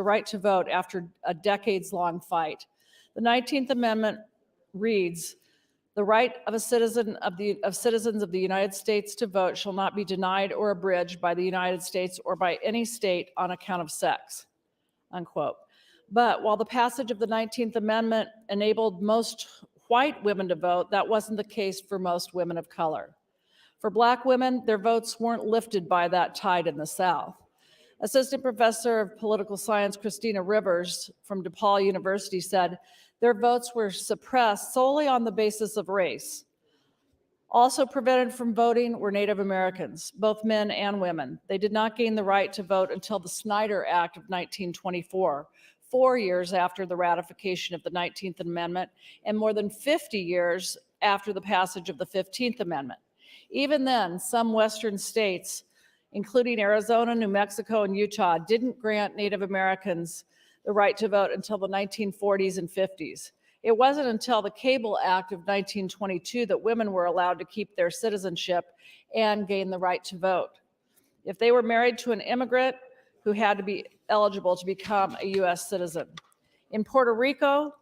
right to vote after a decades-long fight. The 19th Amendment reads, "The right of citizens of the United States to vote shall not be denied or abridged by the United States or by any state on account of sex," unquote. But while the passage of the 19th Amendment enabled most white women to vote, that wasn't the case for most women of color. For Black women, their votes weren't lifted by that tide in the South. Assistant Professor of Political Science Christina Rivers from DePaul University said their votes were suppressed solely on the basis of race. Also prevented from voting were Native Americans, both men and women. They did not gain the right to vote until the Snyder Act of 1924, 4 years after the ratification of the 19th Amendment, and more than 50 years after the passage of the 15th Amendment. Even then, some Western states, including Arizona, New Mexico, and Utah, didn't grant Native Americans the right to vote until the 1940s and 50s. It wasn't until the Cable Act of 1922 that women were allowed to keep their citizenship and gain the right to vote if they were married to an immigrant who had to be eligible to become a U.S. citizen. In Puerto Rico,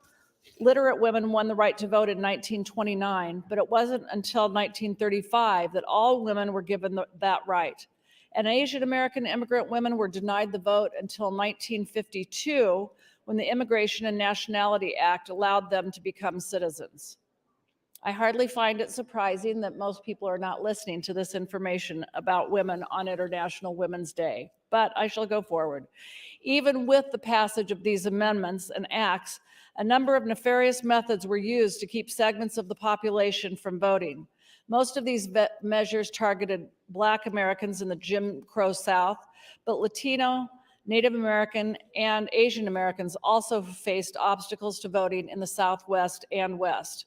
literate women won the right to vote in 1929, but it wasn't until 1935 that all women were given that right. And Asian American immigrant women were denied the vote until 1952, when the Immigration and Nationality Act allowed them to become citizens. I hardly find it surprising that most people are not listening to this information about women on International Women's Day, but I shall go forward. Even with the passage of these amendments and acts, a number of nefarious methods were used to keep segments of the population from voting. Most of these measures targeted Black Americans in the Jim Crow South, but Latino, Native American, and Asian Americans also faced obstacles to voting in the Southwest and West.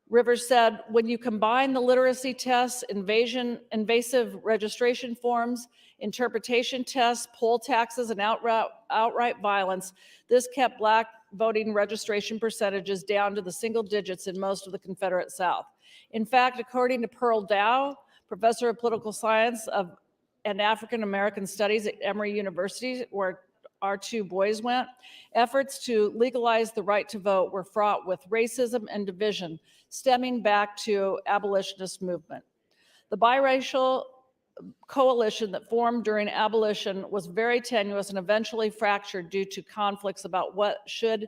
Rivers said, when you combine the literacy tests, invasive registration forms, interpretation tests, poll taxes, and outright violence, this kept Black voting registration percentages down to the single digits in most of the Confederate South. In fact, according to Pearl Dow, professor of political science and African American studies at Emory University, where our two boys went, efforts to legalize the right to vote were fraught with racism and division, stemming back to abolitionist movement. The biracial coalition that formed during abolition was very tenuous and eventually fractured due to conflicts about what should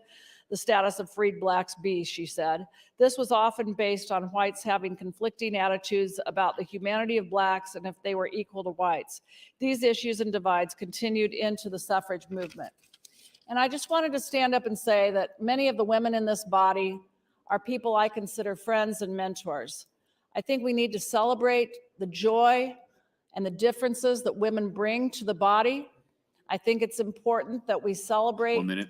the status of freed Blacks be, she said. This was often based on whites having conflicting attitudes about the humanity of Blacks and if they were equal to whites. These issues and divides continued into the suffrage movement. And I just wanted to stand up and say that many of the women in this body are people I consider friends and mentors. I think we need to celebrate the joy and the differences that women bring to the body. I think it's important that we celebrate 1 minute.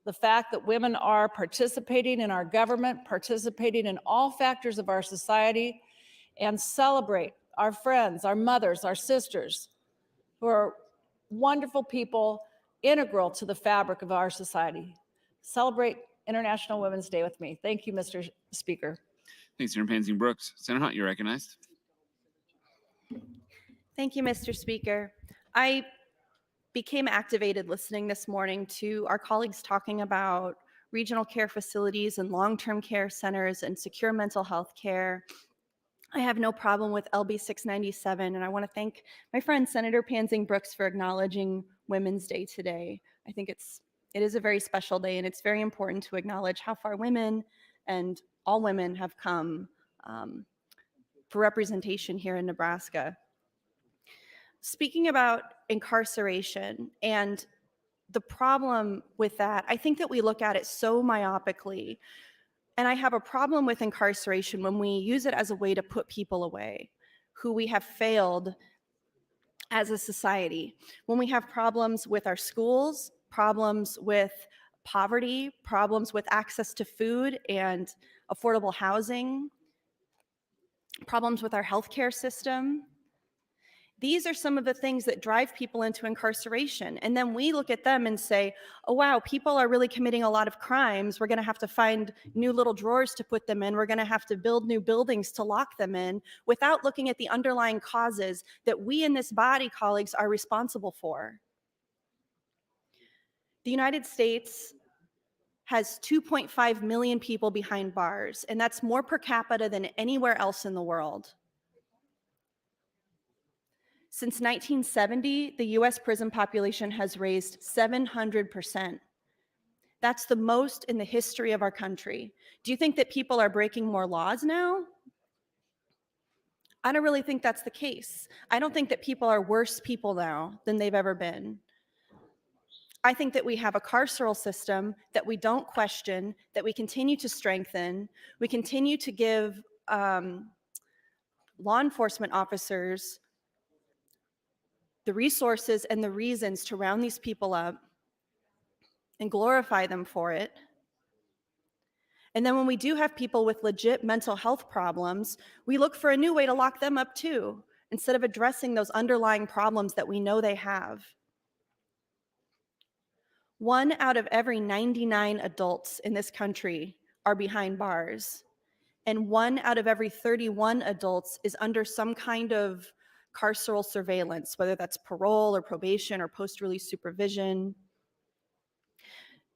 the fact that women are participating in our government, participating in all factors of our society, and celebrate our friends, our mothers, our sisters, who are wonderful people, integral to the fabric of our society. Celebrate International Women's Day with me. Thank you, Mr. Speaker. Thanks, Senator Pansing Brooks. Senator Hunt, you're recognized. Thank you, Mr. Speaker. I became activated listening this morning to our colleagues talking about regional care facilities and long-term care centers and secure mental health care. I have no problem with LB 697, and I want to thank my friend Senator Pansing Brooks for acknowledging Women's Day today. I think it is a very special day, and it's very important to acknowledge how far women and all women have come for representation here in Nebraska. Speaking about incarceration and the problem with that, I think that we look at it so myopically. And I have a problem with incarceration when we use it as a way to put people away who we have failed as a society. When we have problems with our schools, problems with poverty, problems with access to food and affordable housing, problems with our healthcare system. These are some of the things that drive people into incarceration. And then we look at them and say, oh, wow, people are really committing a lot of crimes. We're going to have to find new little drawers to put them in. We're going to have to build new buildings to lock them in without looking at the underlying causes that we in this body, colleagues, are responsible for. The United States has 2.5 million people behind bars, and that's more per capita than anywhere else in the world. Since 1970, the US prison population has raised 700%. That's the most in the history of our country. Do you think that people are breaking more laws now? I don't really think that's the case. I don't think that people are worse people now than they've ever been. I think that we have a carceral system that we don't question, that we continue to strengthen. We continue to give law enforcement officers the resources and the reasons to round these people up and glorify them for it. And then when we do have people with legit mental health problems, we look for a new way to lock them up too, instead of addressing those underlying problems that we know they have. 1 out of every 99 adults in this country are behind bars, and 1 out of every 31 adults is under some kind of carceral surveillance, whether that's parole or probation or post-release supervision.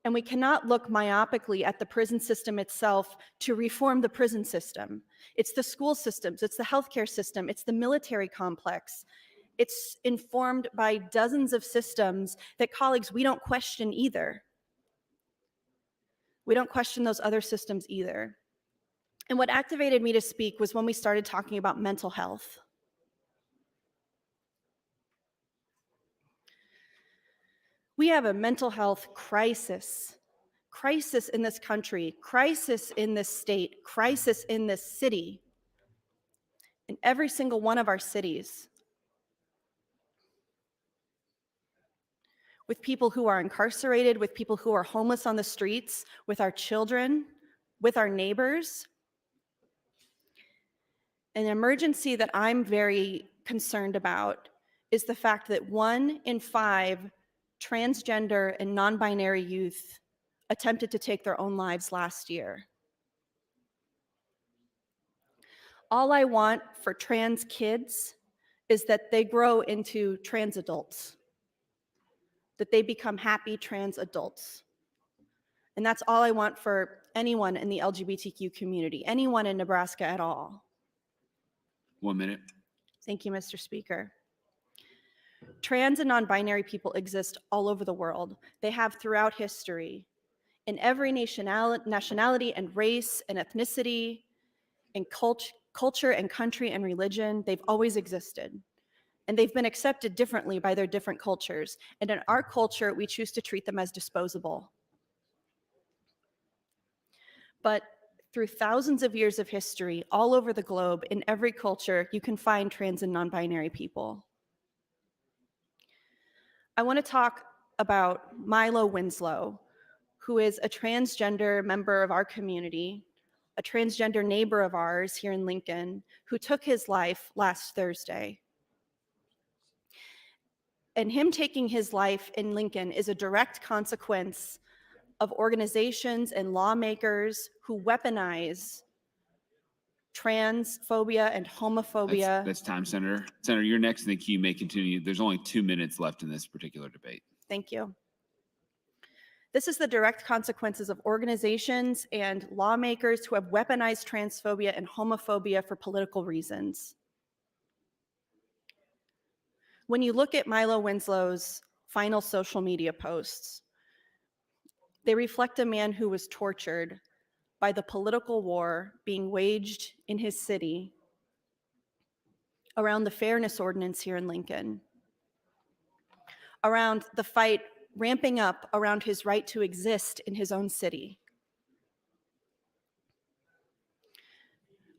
And we cannot look myopically at the prison system itself to reform the prison system. It's the school systems, it's the healthcare system, it's the military complex. It's informed by dozens of systems that, colleagues, we don't question either. We don't question those other systems either. And what activated me to speak was when we started talking about mental health. We have a mental health crisis in this country, crisis in this state, crisis in this city, in every single one of our cities, with people who are incarcerated, with people who are homeless on the streets, with our children, with our neighbors. An emergency that I'm very concerned about is the fact that 1 in 5 transgender and non-binary youth attempted to take their own lives last year. All I want for trans kids is that they grow into trans adults, that they become happy trans adults. And that's all I want for anyone in the LGBTQ community, anyone in Nebraska at all. 1 minute. Thank you, Mr. Speaker. Trans and non-binary people exist all over the world. They have throughout history. In every nationality and race and ethnicity and culture and country and religion, they've always existed. And they've been accepted differently by their different cultures. And in our culture, we choose to treat them as disposable. But through thousands of years of history, all over the globe, in every culture, you can find trans and non-binary people. I want to talk about Milo Winslow, who is a transgender member of our community, a transgender neighbor of ours here in Lincoln, who took his life last Thursday. And him taking his life in Lincoln is a direct consequence of organizations and lawmakers who weaponize transphobia and homophobia. That's time, Senator. Senator, you're next in the queue. You may continue. There's only 2 minutes left in this particular debate. Thank you. This is the direct consequences of organizations and lawmakers who have weaponized transphobia and homophobia for political reasons. When you look at Milo Winslow's final social media posts, they reflect a man who was tortured by the political war being waged in his city around the fairness ordinance here in Lincoln, around the fight ramping up around his right to exist in his own city.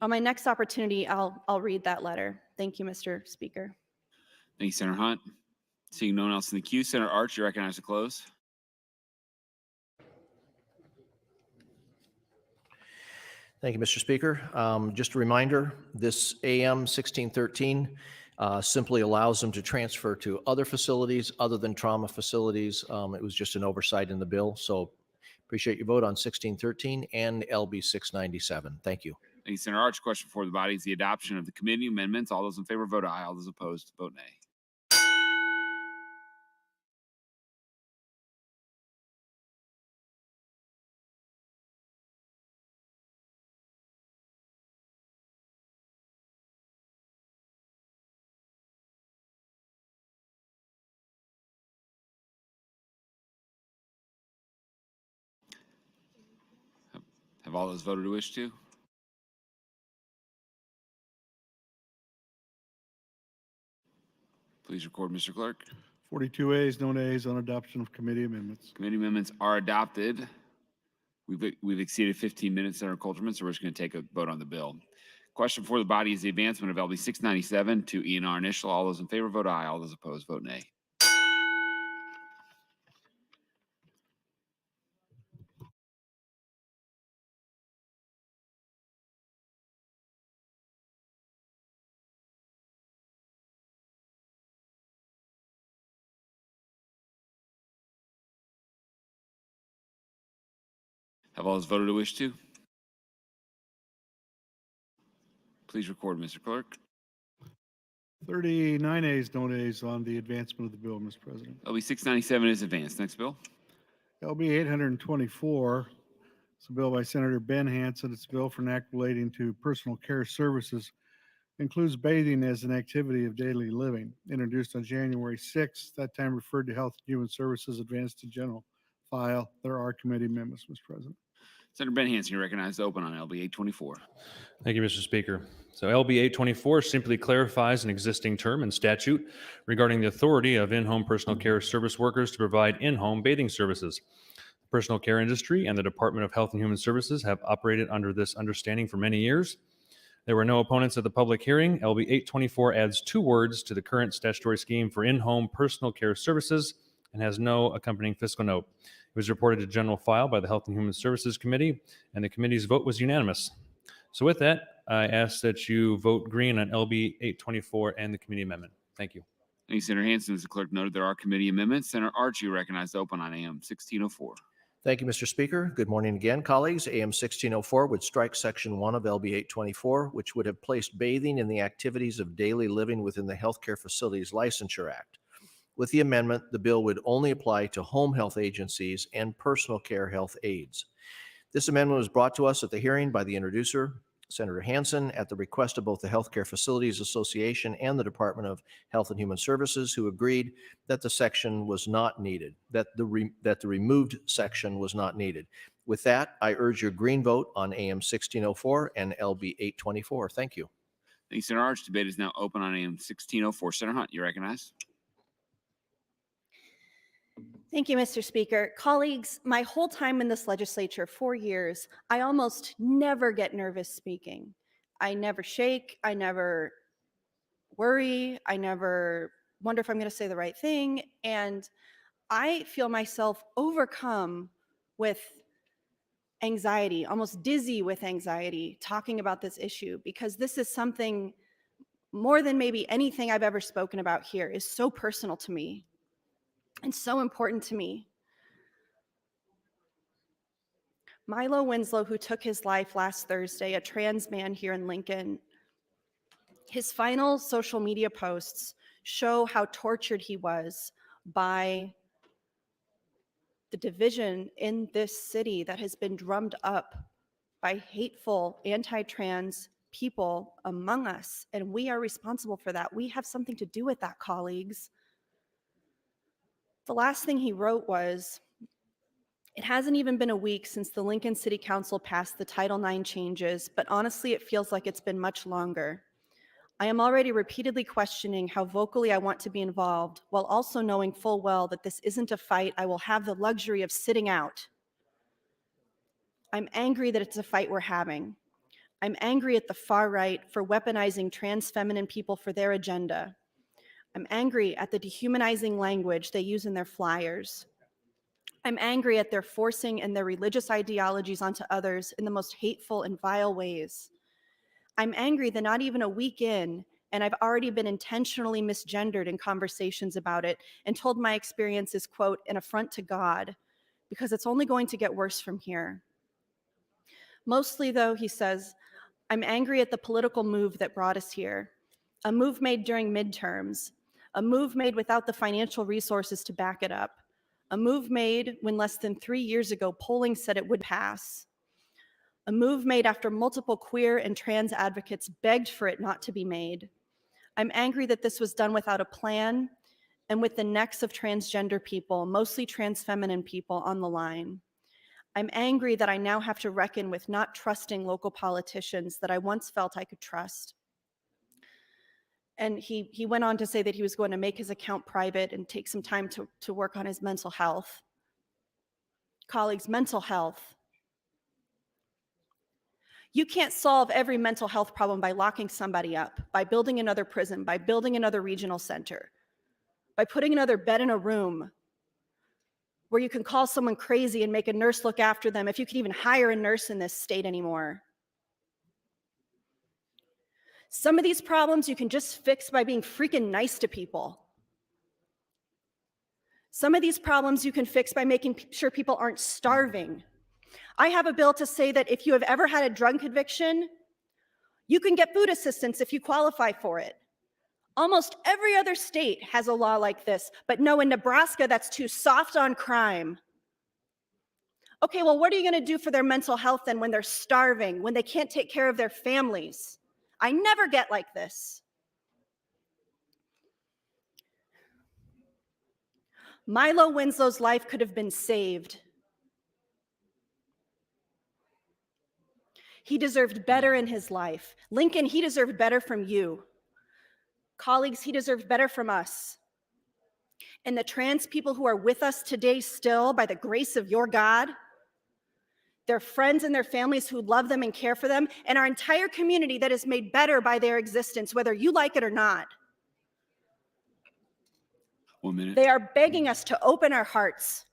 On my next opportunity, I'll read that letter. Thank you, Mr. Speaker. Thank you, Senator Hunt. Seeing no one else in the queue, Senator Arch, you recognize to close. Thank you, Mr. Speaker. Just a reminder, this AM 1613 simply allows them to transfer to other facilities other than trauma facilities. It was just an oversight in the bill, so appreciate your vote on 1613 and LB 697. Thank you. Thank you, Senator Arch. Question for the body is the adoption of the committee amendments. All those in favor vote aye. All those opposed vote nay. Have all those voted who wish to? Please record, Mr. Clerk. 42 ayes, no nays on adoption of committee amendments. Committee amendments are adopted. We've exceeded 15 minutes, Senator Coulterman, so we're just going to take a vote on the bill. Question for the body is the advancement of LB 697 to ENR initial. All those in favor vote aye. All those opposed vote nay. Have all those voted who wish to? Please record, Mr. Clerk. 39 ayes, no nays on the advancement of the bill, Mr. President. LB 697 is advanced. Next bill. LB 824, it's a bill by Senator Ben Hansen. It's a bill for an act relating to personal care services. Includes bathing as an activity of daily living. Introduced on January 6th, that time referred to Health and Human Services, advanced to general file. There are committee amendments, Mr. President. Senator Ben Hansen, you're recognized to open on LB 824. Thank you, Mr. Speaker. So LB 824 simply clarifies an existing term in statute regarding the authority of in-home personal care service workers to provide in-home bathing services. The personal care industry and the Department of Health and Human Services have operated under this understanding for many years. There were no opponents at the public hearing. LB 824 adds 2 words to the current statutory scheme for in-home personal care services and has no accompanying fiscal note. It was reported to general file by the Health and Human Services Committee, and the committee's vote was unanimous. So with that, I ask that you vote green on LB 824 and the committee amendment. Thank you. Thank you, Senator Hansen. As the clerk noted, there are committee amendments. Senator Archie, you recognized to open on AM 1604. Thank you, Mr. Speaker. Good morning again, colleagues. AM 1604 would strike Section 1 of LB 824, which would have placed bathing in the activities of daily living within the Healthcare Facilities Licensure Act. With the amendment, the bill would only apply to home health agencies and personal care health aides. This amendment was brought to us at the hearing by the introducer, Senator Hansen, at the request of both the Healthcare Facilities Association and the Department of Health and Human Services, who agreed that the section was not needed, that the removed section was not needed. With that, I urge your green vote on AM 1604 and LB 824. Thank you. Thank you, Senator Arch. Debate is now open on AM 1604. Senator Hunt, you recognized. Thank you, Mr. Speaker. Colleagues, my whole time in this legislature, 4 years, I almost never get nervous speaking. I never shake. I never worry. I never wonder if I'm going to say the right thing. And I feel myself overcome with anxiety, almost dizzy with anxiety, talking about this issue, because this is something more than maybe anything I've ever spoken about here is so personal to me and so important to me. Milo Winslow, who took his life last Thursday, a trans man here in Lincoln, his final social media posts show how tortured he was by the division in this city that has been drummed up by hateful anti-trans people among us, and we are responsible for that. We have something to do with that, colleagues. The last thing he wrote was, "It hasn't even been a week since the Lincoln City Council passed the Title IX changes, but honestly, it feels like it's been much longer. I am already repeatedly questioning how vocally I want to be involved, while also knowing full well that this isn't a fight I will have the luxury of sitting out. I'm angry that it's a fight we're having. I'm angry at the far right for weaponizing trans feminine people for their agenda. I'm angry at the dehumanizing language they use in their flyers. I'm angry at their forcing and their religious ideologies onto others in the most hateful and vile ways. I'm angry that not even a week in, and I've already been intentionally misgendered in conversations about it and told my experience is, quote, an affront to God, because it's only going to get worse from here. Mostly, though," he says, "I'm angry at the political move that brought us here, a move made during midterms, a move made without the financial resources to back it up, a move made when less than 3 years ago polling said it would pass, a move made after multiple queer and trans advocates begged for it not to be made. I'm angry that this was done without a plan and with the necks of transgender people, mostly trans feminine people, on the line. I'm angry that I now have to reckon with not trusting local politicians that I once felt I could trust." And he went on to say that he was going to make his account private and take some time to work on his mental health. Colleagues, mental health. You can't solve every mental health problem by locking somebody up, by building another prison, by building another regional center, by putting another bed in a room where you can call someone crazy and make a nurse look after them, if you can even hire a nurse in this state anymore. Some of these problems you can just fix by being freaking nice to people. Some of these problems you can fix by making sure people aren't starving. I have a bill to say that if you have ever had a drug conviction, you can get food assistance if you qualify for it. Almost every other state has a law like this, but no, in Nebraska, that's too soft on crime. Okay, well, what are you going to do for their mental health then when they're starving, when they can't take care of their families? I never get like this. Milo Winslow's life could have been saved. He deserved better in his life. Lincoln, he deserved better from you. Colleagues, he deserved better from us. And the trans people who are with us today still, by the grace of your God, their friends and their families who love them and care for them, and our entire community that is made better by their existence, whether you like it or not. 1 minute. They are begging us to open our hearts.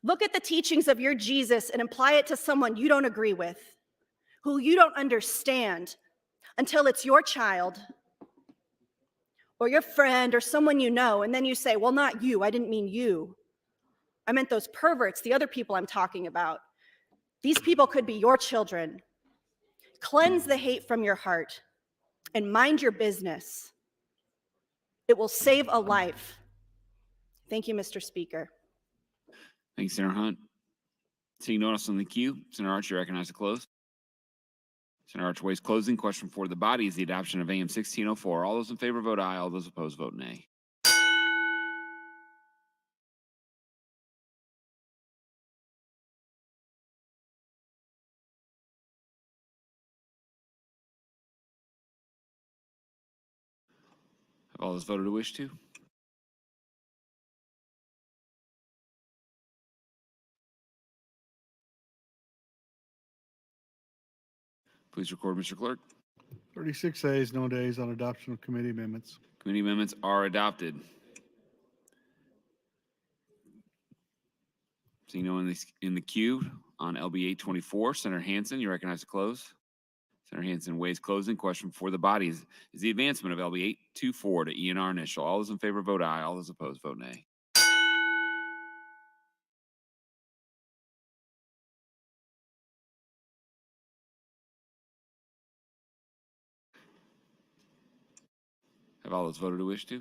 Look at the teachings of your Jesus and apply it to someone you don't agree with, who you don't understand, until it's your child or your friend or someone you know, and then you say, well, not you, I didn't mean you. I meant those perverts, the other people I'm talking about. These people could be your children. Cleanse the hate from your heart and mind your business. It will save a life. Thank you, Mr. Speaker. Thanks, Senator Hunt. Seeing no one else on the queue, Senator Arch, you recognize to close. Senator Arch waives closing. Question for the body is the adoption of AM 1604. All those in favor vote aye. All those opposed vote nay. Have all those voted who wish to? Please record, Mr. Clerk. 36 ayes, no nays on adoption of committee amendments. Committee amendments are adopted. Seeing no one in the queue on LB 824, Senator Hansen, you recognize to close. Senator Hansen waives closing. Question for the body is the advancement of LB 824 to ENR initial. All those in favor vote aye. All those opposed vote nay. Have all those voted who wish to?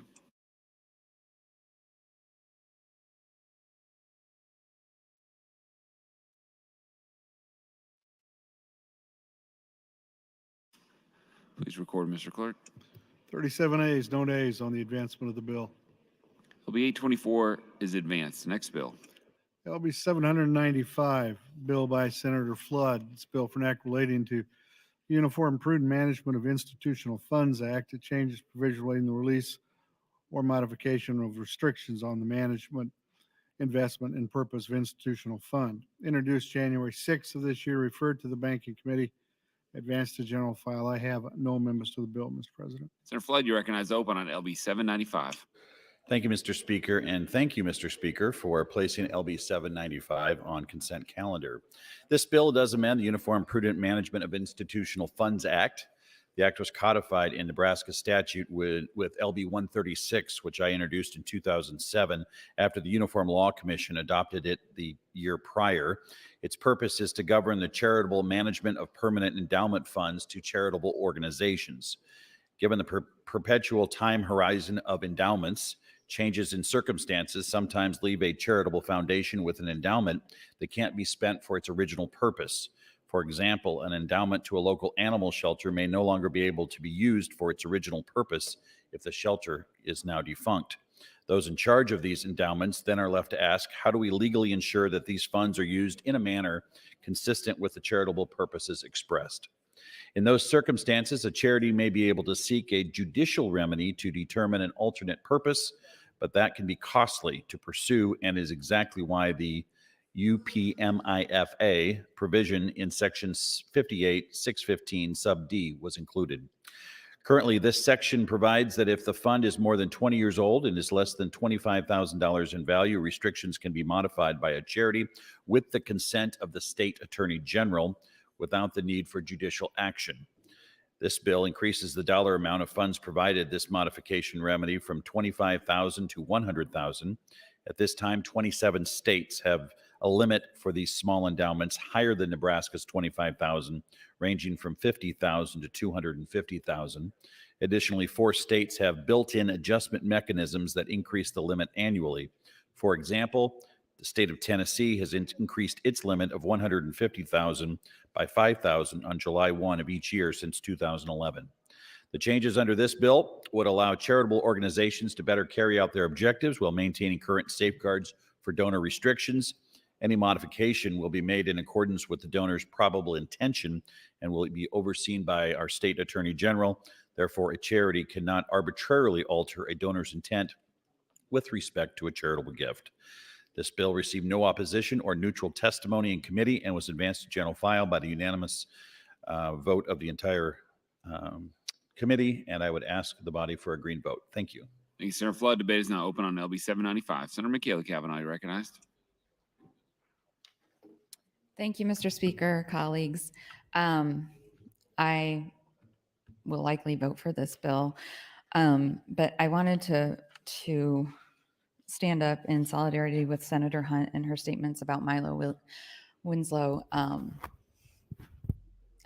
Please record, Mr. Clerk. 37 ayes, no nays on the advancement of the bill. LB 824 is advanced. Next bill. LB 795, bill by Senator Flood. It's a bill for an act relating to Uniform Prudent Management of Institutional Funds Act. It changes provision relating the release or modification of restrictions on the management, investment, and purpose of institutional fund. Introduced January 6th of this year, referred to the Banking Committee, advanced to general file. I have no amendments to the bill, Mr. President. Senator Flood, you recognize to open on LB 795. Thank you, Mr. Speaker, and thank you, Mr. Speaker, for placing LB 795 on consent calendar. This bill does amend the Uniform Prudent Management of Institutional Funds Act. The act was codified in Nebraska statute with LB 136, which I introduced in 2007 after the Uniform Law Commission adopted it the year prior. Its purpose is to govern the charitable management of permanent endowment funds to charitable organizations. Given the perpetual time horizon of endowments, changes in circumstances sometimes leave a charitable foundation with an endowment that can't be spent for its original purpose. For example, an endowment to a local animal shelter may no longer be able to be used for its original purpose if the shelter is now defunct. Those in charge of these endowments then are left to ask, how do we legally ensure that these funds are used in a manner consistent with the charitable purposes expressed? In those circumstances, a charity may be able to seek a judicial remedy to determine an alternate purpose, but that can be costly to pursue and is exactly why the UPMIFA provision in section 58-615 sub D was included. Currently, this section provides that if the fund is more than 20 years old and is less than $25,000 in value, restrictions can be modified by a charity with the consent of the state attorney general without the need for judicial action. This bill increases the dollar amount of funds provided this modification remedy from $25,000 to $100,000. At this time, 27 states have a limit for these small endowments higher than Nebraska's $25,000, ranging from $50,000 to $250,000. Additionally, 4 states have built-in adjustment mechanisms that increase the limit annually. For example, the state of Tennessee has increased its limit of $150,000 by $5,000 on July 1 of each year since 2011. The changes under this bill would allow charitable organizations to better carry out their objectives while maintaining current safeguards for donor restrictions. Any modification will be made in accordance with the donor's probable intention and will be overseen by our state attorney general. Therefore, a charity cannot arbitrarily alter a donor's intent with respect to a charitable gift. This bill received no opposition or neutral testimony in committee and was advanced to general file by the unanimous vote of the entire committee, and I would ask the body for a green vote. Thank you. Thank you, Senator Flood. Debate is now open on LB 795. Senator Michaela Cavanaugh, you recognized. Thank you, Mr. Speaker, colleagues. I will likely vote for this bill, but I wanted to stand up in solidarity with Senator Hunt and her statements about Milo Winslow.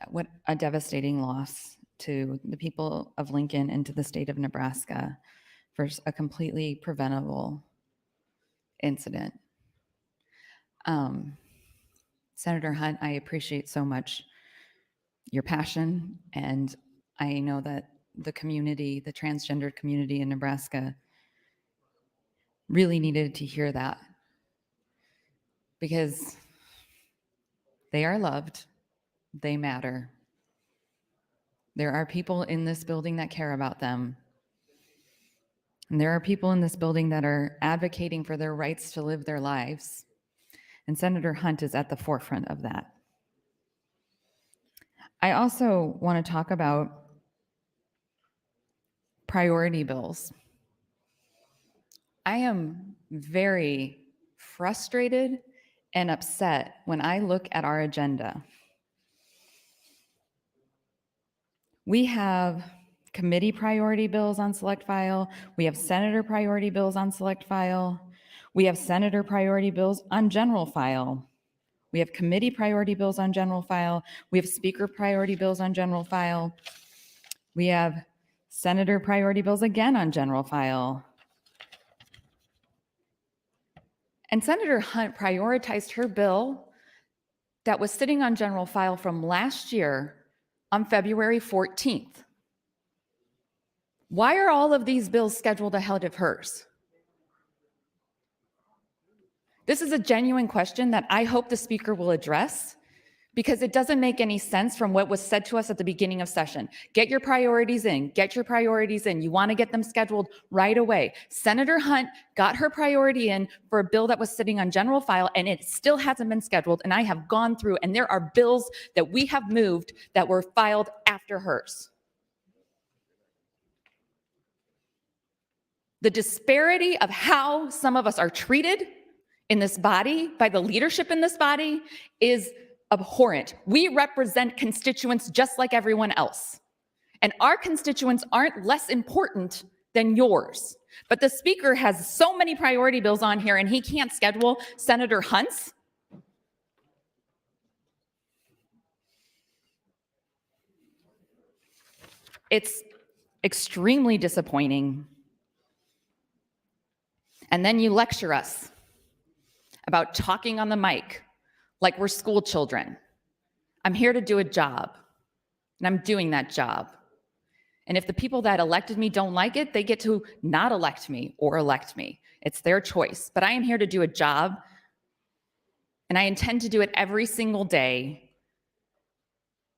What a devastating loss to the people of Lincoln and to the state of Nebraska for a completely preventable incident. Senator Hunt, I appreciate so much your passion, and I know that the community, the transgender community in Nebraska, really needed to hear that because they are loved, they matter. There are people in this building that care about them. And there are people in this building that are advocating for their rights to live their lives. And Senator Hunt is at the forefront of that. I also want to talk about priority bills. I am very frustrated and upset when I look at our agenda. We have committee priority bills on select file. We have senator priority bills on select file. We have senator priority bills on general file. We have committee priority bills on general file. We have speaker priority bills on general file. We have senator priority bills again on general file. And Senator Hunt prioritized her bill that was sitting on general file from last year on February 14th. Why are all of these bills scheduled ahead of hers? This is a genuine question that I hope the speaker will address because it doesn't make any sense from what was said to us at the beginning of session. Get your priorities in, get your priorities in. You want to get them scheduled right away. Senator Hunt got her priority in for a bill that was sitting on general file and it still hasn't been scheduled. And I have gone through and there are bills that we have moved that were filed after hers. The disparity of how some of us are treated in this body by the leadership in this body is abhorrent. We represent constituents just like everyone else. And our constituents aren't less important than yours. But the speaker has so many priority bills on here and he can't schedule Senator Hunt's. It's extremely disappointing. And then you lecture us about talking on the mic like we're school children. I'm here to do a job, and I'm doing that job. And if the people that elected me don't like it, they get to not elect me or elect me. It's their choice. But I am here to do a job, and I intend to do it every single day.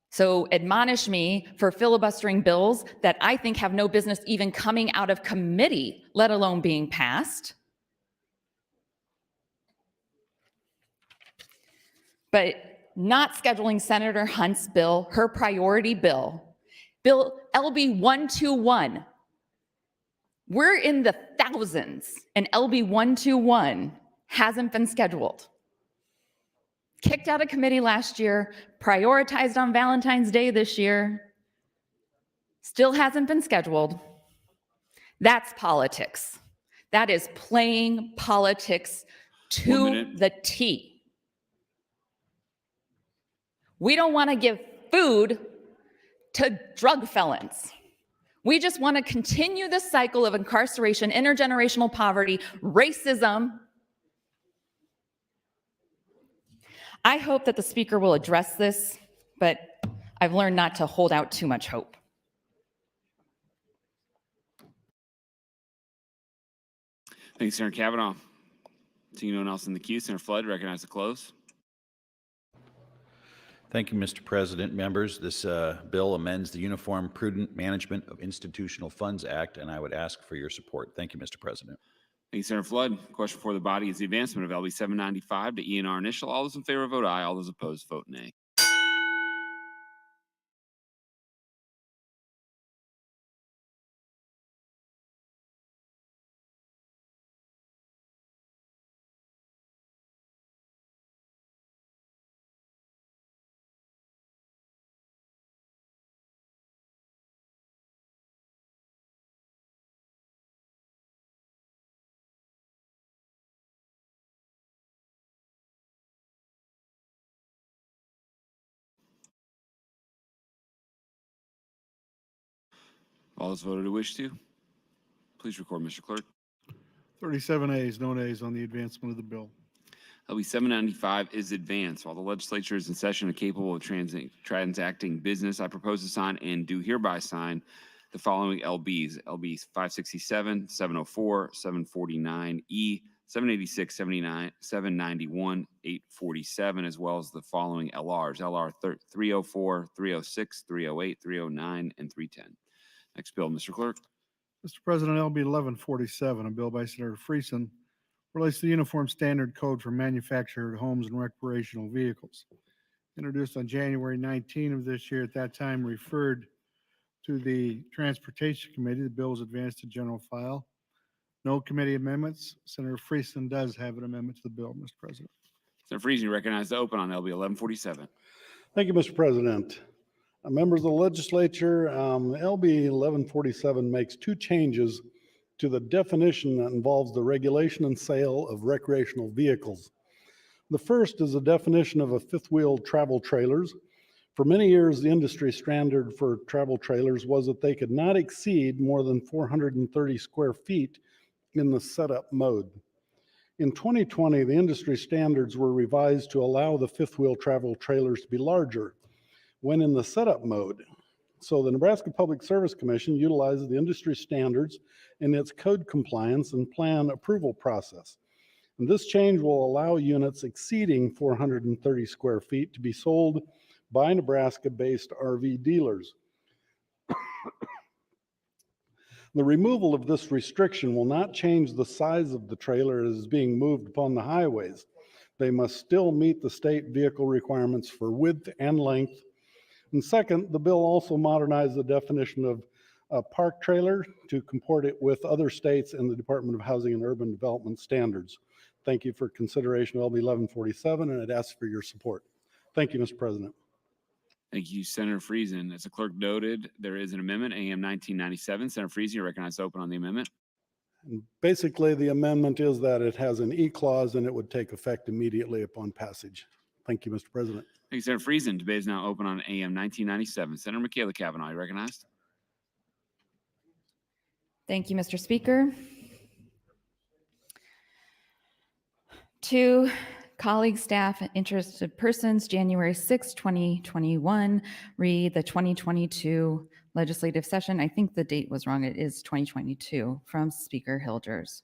So admonish me for filibustering bills that I think have no business even coming out of committee, let alone being passed. But not scheduling Senator Hunt's bill, her priority bill, Bill LB 121. We're in the thousands, and LB 121 hasn't been scheduled. Kicked out of committee last year, prioritized on Valentine's Day this year, still hasn't been scheduled. That's politics. That is playing politics to the T. We don't want to give food to drug felons. We just want to continue the cycle of incarceration, intergenerational poverty, racism. I hope that the speaker will address this, but I've learned not to hold out too much hope. Thanks, Senator Kavanaugh. Seeing no one else in the queue, Senator Flood, recognize the close. Thank you, Mr. President. Members, this bill amends the Uniform Prudent Management of Institutional Funds Act, and I would ask for your support. Thank you, Mr. President. Thank you, Senator Flood. Question before the body is the advancement of LB 795 to ENR initial. All those in favor vote aye. All those opposed vote nay. All those voted who wish to, please record, Mr. Clerk. 37 ayes, no nays on the advancement of the bill. LB 795 is advanced. While the legislature is in session and capable of transacting business, I propose to sign and do hereby sign the following LBs: LB 567, 704, 749E, 786, 79, 791, 847, as well as the following LRs: LR 304, 306, 308, 309, and 310. Next bill, Mr. Clerk. Mr. President, LB 1147, a bill by Senator Friesen, relates to the Uniform Standard Code for manufactured homes and recreational vehicles. Introduced on January 19 of this year, at that time referred to the Transportation Committee. The bill was advanced to general file. No committee amendments. Senator Friesen does have an amendment to the bill, Mr. President. Senator Friesen, you recognize to open on LB 1147. Thank you, Mr. President. Members of the legislature, LB 1147 makes two changes to the definition that involves the regulation and sale of recreational vehicles. The first is a definition of a fifth-wheel travel trailers. For many years, the industry standard for travel trailers was that they could not exceed more than 430 square feet in the setup mode. In 2020, the industry standards were revised to allow the fifth-wheel travel trailers to be larger when in the setup mode. So the Nebraska Public Service Commission utilizes the industry standards in its code compliance and plan approval process. And this change will allow units exceeding 430 square feet to be sold by Nebraska-based RV dealers. The removal of this restriction will not change the size of the trailer as being moved upon the highways. They must still meet the state vehicle requirements for width and length. And second, the bill also modernized the definition of a park trailer to comport it with other states and the Department of Housing and Urban Development standards. Thank you for consideration of LB 1147, and I'd ask for your support. Thank you, Mr. President. Thank you, Senator Friesen. As the clerk noted, there is an amendment, AM 1997. Senator Friesen, you recognize to open on the amendment. And basically, the amendment is that it has an E clause and it would take effect immediately upon passage. Thank you, Mr. President. Thank you, Senator Friesen. Debate is now open on AM 1997. Senator Michaela Kavanaugh, you recognized. Thank you, Mr. Speaker. To colleagues, staff, and interested persons, January 6, 2021, read the 2022 legislative session. I think the date was wrong. It is 2022 from Speaker Hilders.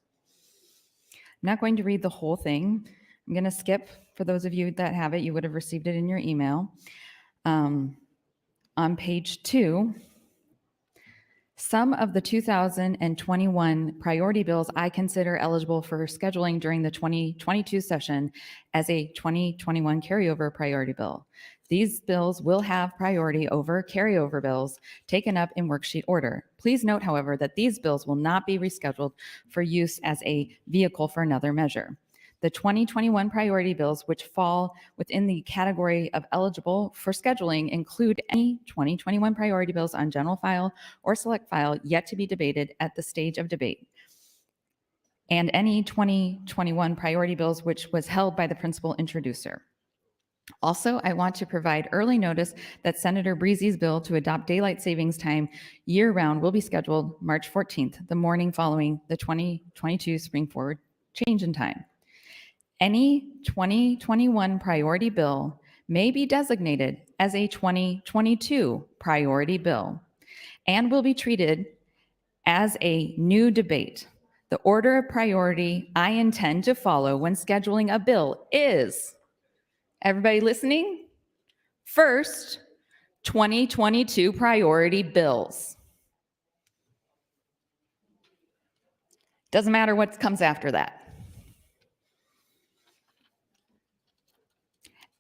I'm not going to read the whole thing. I'm going to skip. For those of you that have it, you would have received it in your email. On page 2, some of the 2021 priority bills I consider eligible for scheduling during the 2022 session as a 2021 carryover priority bill. These bills will have priority over carryover bills taken up in worksheet order. Please note, however, that these bills will not be rescheduled for use as a vehicle for another measure. The 2021 priority bills, which fall within the category of eligible for scheduling, include any 2021 priority bills on general file or select file yet to be debated at the stage of debate, and any 2021 priority bills which was held by the principal introducer. Also, I want to provide early notice that Senator Breezy's bill to adopt daylight savings time year-round will be scheduled March 14th, the morning following the 2022 spring forward change in time. Any 2021 priority bill may be designated as a 2022 priority bill and will be treated as a new debate. The order of priority I intend to follow when scheduling a bill is, everybody listening? First, 2022 priority bills. Doesn't matter what comes after that.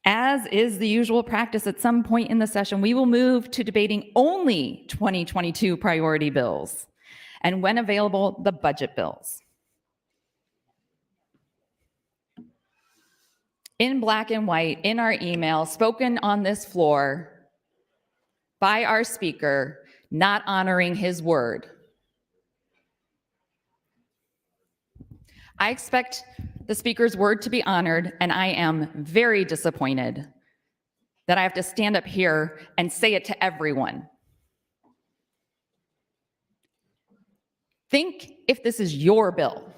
As is the usual practice, at some point in the session, we will move to debating only 2022 priority bills, and when available, the budget bills. In black and white, in our email, spoken on this floor by our speaker, not honoring his word. I expect the speaker's word to be honored, and I am very disappointed that I have to stand up here and say it to everyone. Think if this is your bill.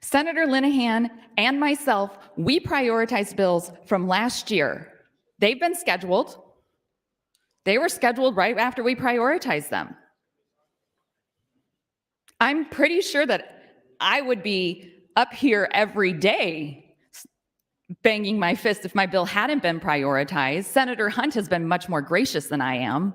Senator Linehan and myself, we prioritized bills from last year. They've been scheduled. They were scheduled right after we prioritized them. I'm pretty sure that I would be up here every day banging my fist if my bill hadn't been prioritized. Senator Hunt has been much more gracious than I am.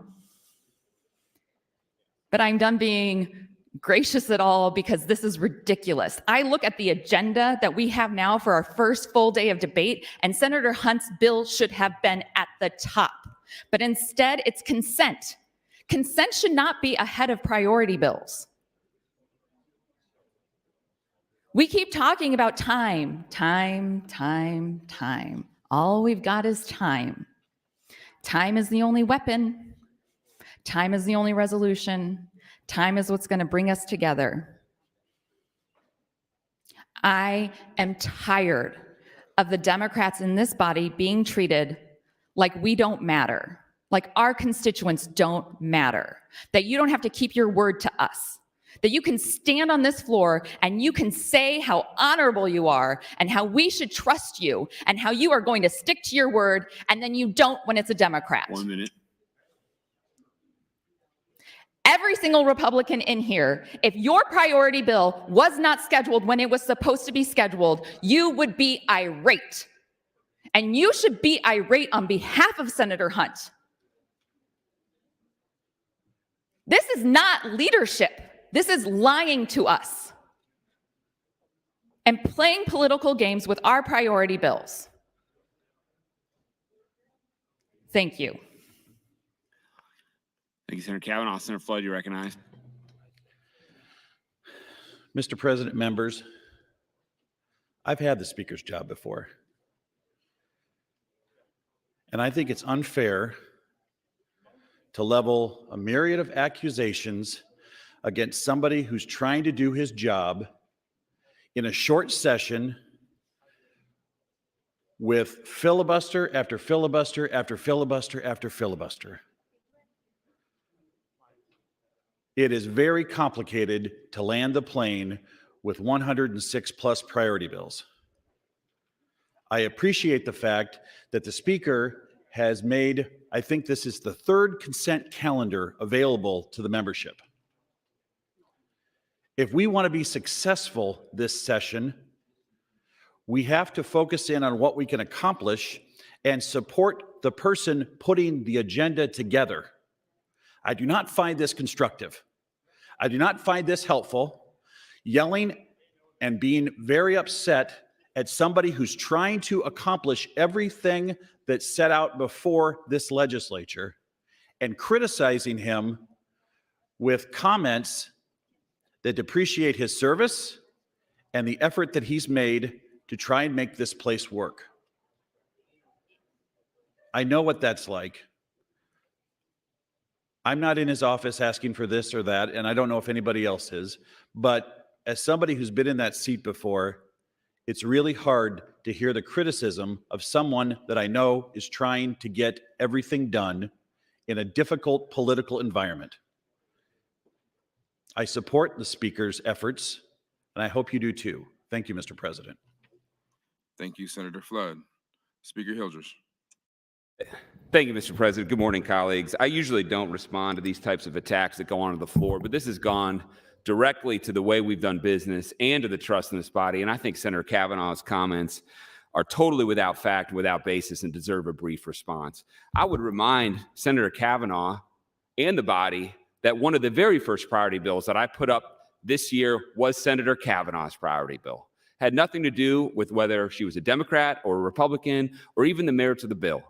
But I'm done being gracious at all because this is ridiculous. I look at the agenda that we have now for our first full day of debate, and Senator Hunt's bill should have been at the top. But instead, it's consent. Consent should not be ahead of priority bills. We keep talking about time. All we've got is time. Time is the only weapon. Time is the only resolution. Time is what's going to bring us together. I am tired of the Democrats in this body being treated like we don't matter, like our constituents don't matter, that you don't have to keep your word to us, that you can stand on this floor and you can say how honorable you are and how we should trust you and how you are going to stick to your word, and then you don't when it's a Democrat. 1 minute. Every single Republican in here, if your priority bill was not scheduled when it was supposed to be scheduled, you would be irate. And you should be irate on behalf of Senator Hunt. This is not leadership. This is lying to us and playing political games with our priority bills. Thank you. Thank you, Senator Kavanaugh. Senator Flood, you recognize. Mr. President, members, I've had the speaker's job before. And I think it's unfair to level a myriad of accusations against somebody who's trying to do his job in a short session with filibuster after filibuster after filibuster after filibuster. It is very complicated to land the plane with 106 plus priority bills. I appreciate the fact that the speaker has made, I think this is the third consent calendar available to the membership. If we want to be successful this session, we have to focus in on what we can accomplish and support the person putting the agenda together. I do not find this constructive. I do not find this helpful. Yelling and being very upset at somebody who's trying to accomplish everything that's set out before this legislature and criticizing him with comments that depreciate his service and the effort that he's made to try and make this place work. I know what that's like. I'm not in his office asking for this or that, and I don't know if anybody else is, but as somebody who's been in that seat before, It's really hard to hear the criticism of someone that I know is trying to get everything done in a difficult political environment. I support the Speaker's efforts, and I hope you do too. Thank you, Mr. President. Thank you, Senator Flood. Speaker Hildress. Thank you, Mr. President. Good morning, colleagues. I usually don't respond to these types of attacks that go onto the floor, but this has gone directly to the way we've done business and to the trust in this body. And I think Senator Kavanaugh's comments are totally without fact, without basis, and deserve a brief response. I would remind Senator Kavanaugh and the body that one of the very first priority bills that I put up this year was Senator Kavanaugh's priority bill. Had nothing to do with whether she was a Democrat or a Republican or even the merits of the bill.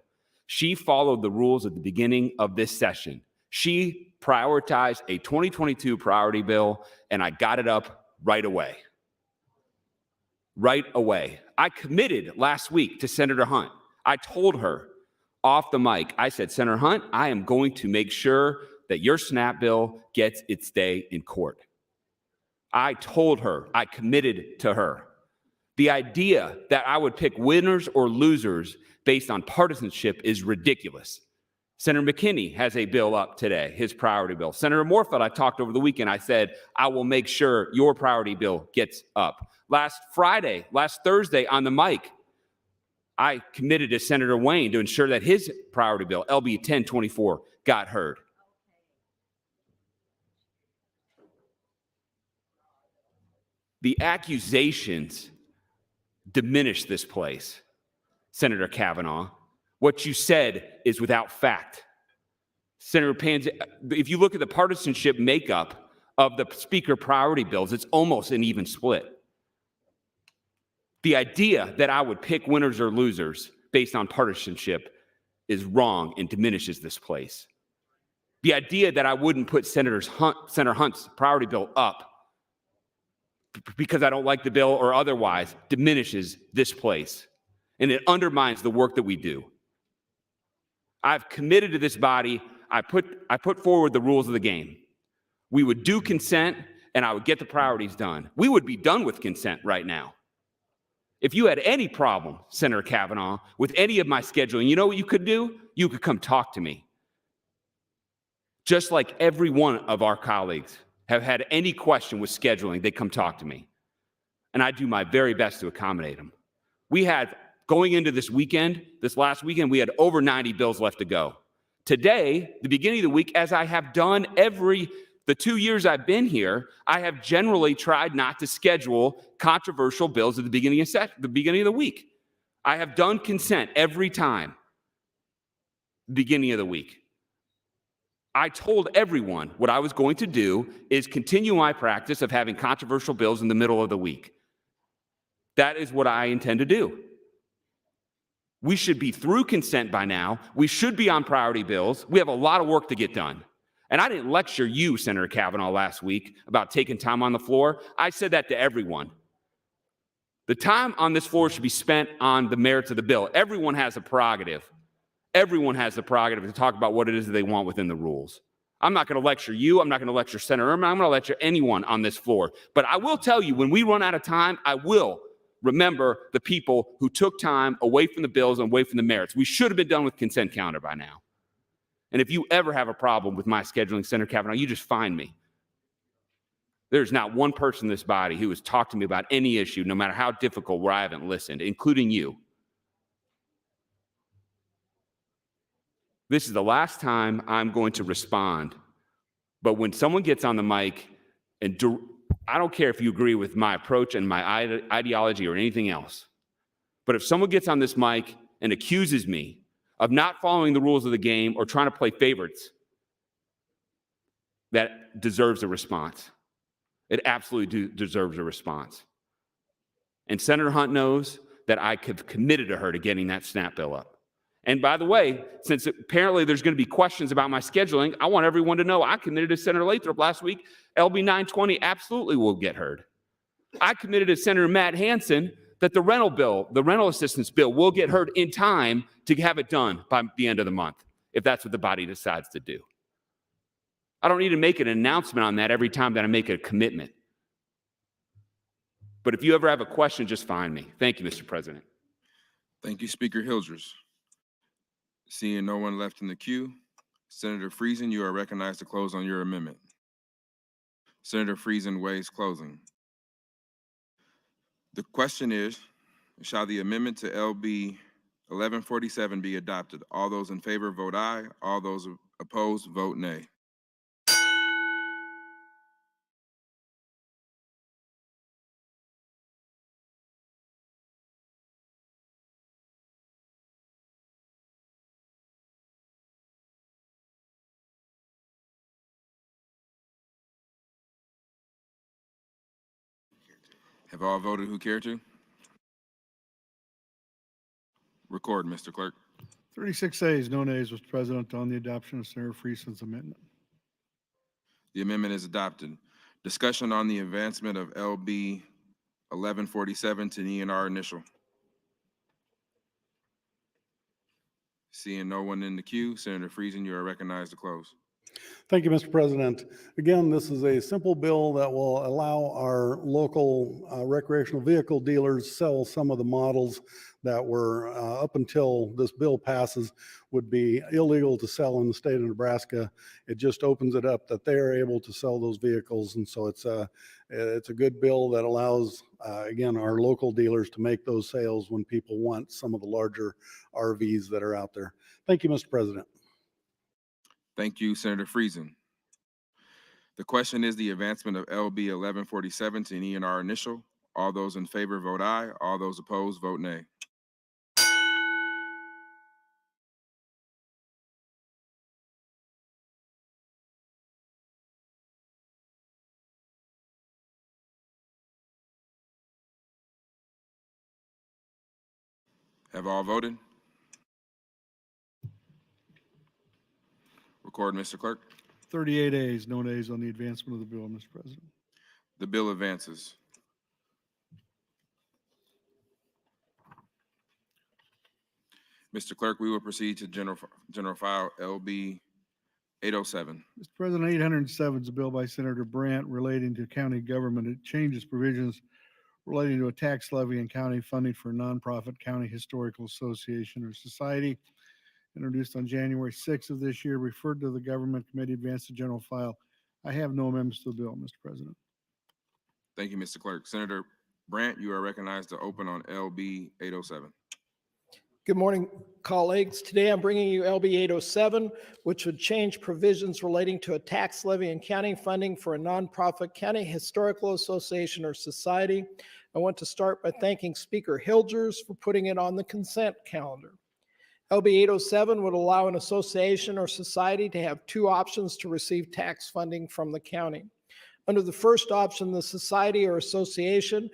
She followed the rules at the beginning of this session. She prioritized a 2022 priority bill, and I got it up right away. Right away. I committed last week to Senator Hunt. I told her off the mic, I said, Senator Hunt, I am going to make sure that your SNAP bill gets its day in court. I told her, I committed to her. The idea that I would pick winners or losers based on partisanship is ridiculous. Senator McKinney has a bill up today, his priority bill. Senator Moorfield, I talked over the weekend. I said, I will make sure your priority bill gets up. Last Thursday on the mic, I committed to Senator Wayne to ensure that his priority bill, LB 1024, got heard. The accusations diminish this place, Senator Kavanaugh. What you said is without fact. Senator Panzi, if you look at the partisanship makeup of the Speaker priority bills, it's almost an even split. The idea that I would pick winners or losers based on partisanship is wrong and diminishes this place. The idea that I wouldn't put Senator Hunt's priority bill up because I don't like the bill or otherwise diminishes this place, and it undermines the work that we do. I've committed to this body. I put forward the rules of the game. We would do consent, and I would get the priorities done. We would be done with consent right now. If you had any problem, Senator Kavanaugh, with any of my scheduling, you know what you could do? You could come talk to me. Just like every one of our colleagues have had any question with scheduling, they come talk to me. And I do my very best to accommodate them. We had, going into this last weekend, we had over 90 bills left to go. Today, the beginning of the week, as I have done the 2 years I've been here, I have generally tried not to schedule controversial bills at the beginning of the week. I have done consent every time, beginning of the week. I told everyone what I was going to do is continue my practice of having controversial bills in the middle of the week. That is what I intend to do. We should be through consent by now. We should be on priority bills. We have a lot of work to get done. And I didn't lecture you, Senator Kavanaugh, last week about taking time on the floor. I said that to everyone. The time on this floor should be spent on the merits of the bill. Everyone has a prerogative. Everyone has the prerogative to talk about what it is that they want within the rules. I'm not going to lecture you. I'm not going to lecture Senator Ehrman. I'm going to lecture anyone on this floor. But I will tell you, when we run out of time, I will remember the people who took time away from the bills and away from the merits. We should have been done with consent calendar by now. And if you ever have a problem with my scheduling, Senator Kavanaugh, you just find me. There's not one person in this body who has talked to me about any issue, no matter how difficult, where I haven't listened, including you. This is the last time I'm going to respond. But when someone gets on the mic, and I don't care if you agree with my approach and my ideology or anything else, but if someone gets on this mic and accuses me of not following the rules of the game or trying to play favorites, that deserves a response. It absolutely deserves a response. And Senator Hunt knows that I have committed to her to getting that SNAP bill up. And by the way, since apparently there's going to be questions about my scheduling, I want everyone to know I committed to Senator Lathrop last week. LB 920 absolutely will get heard. I committed to Senator Matt Hansen that the rental assistance bill will get heard in time to have it done by the end of the month, if that's what the body decides to do. I don't need to make an announcement on that every time that I make a commitment. But if you ever have a question, just find me. Thank you, Mr. President. Thank you, Speaker Hildress. Seeing no one left in the queue, Senator Friesen, you are recognized to close on your amendment. Senator Friesen waives closing. The question is, shall the amendment to LB 1147 be adopted? All those in favor vote aye. All those opposed vote nay. Have all voted who care to? Record, Mr. Clerk. 36 ayes, no nays, Mr. President, on the adoption of Senator Friesen's amendment. The amendment is adopted. Discussion on the advancement of LB 1147 to ENR initial. Seeing no one in the queue, Senator Friesen, you are recognized to close. Thank you, Mr. President. Again, this is a simple bill that will allow our local recreational vehicle dealers sell some of the models that were, up until this bill passes, would be illegal to sell in the state of Nebraska. It just opens it up that they are able to sell those vehicles. And so it's a good bill that allows, again, our local dealers to make those sales when people want some of the larger RVs that are out there. Thank you, Mr. President. Thank you, Senator Friesen. The question is the advancement of LB 1147 to an ENR initial. All those in favor vote aye. All those opposed vote nay. Have all voted? Record, Mr. Clerk. 38 ayes, no nays on the advancement of the bill, Mr. President. The bill advances. Mr. Clerk, we will proceed to general file LB 807. Mr. President, 807 is a bill by Senator Brandt relating to county government. It changes provisions relating to a tax levy and county funding for a nonprofit county historical association or society. Introduced on January 6th of this year, referred to the government committee, advanced to general file. I have no amendments to the bill, Mr. President. Thank you, Mr. Clerk. Senator Brandt, you are recognized to open on LB 807. Good morning, colleagues. Today I'm bringing you LB 807, which would change provisions relating to a tax levy and county funding for a nonprofit county historical association or society. I want to start by thanking Speaker Hildress for putting it on the consent calendar. LB 807 would allow an association or society to have two options to receive tax funding from the county. Under the first option, the society or association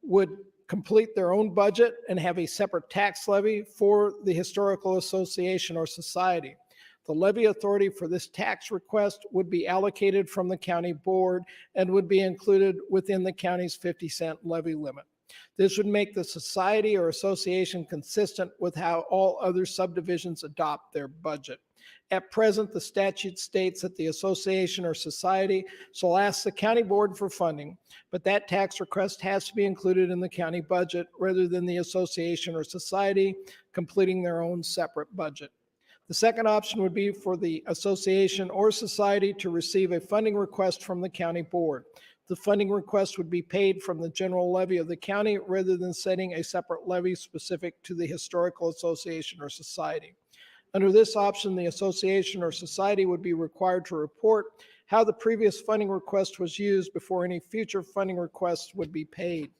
would complete their own budget and have a separate tax levy for the historical association or society. The levy authority for this tax request would be allocated from the county board and would be included within the county's 50-cent levy limit. This would make the society or association consistent with how all other subdivisions adopt their budget. At present, the statute states that the association or society shall ask the county board for funding, but that tax request has to be included in the county budget rather than the association or society completing their own separate budget. The second option would be for the association or society to receive a funding request from the county board. The funding request would be paid from the general levy of the county rather than setting a separate levy specific to the historical association or society. Under this option, the association or society would be required to report how the previous funding request was used before any future funding requests would be paid.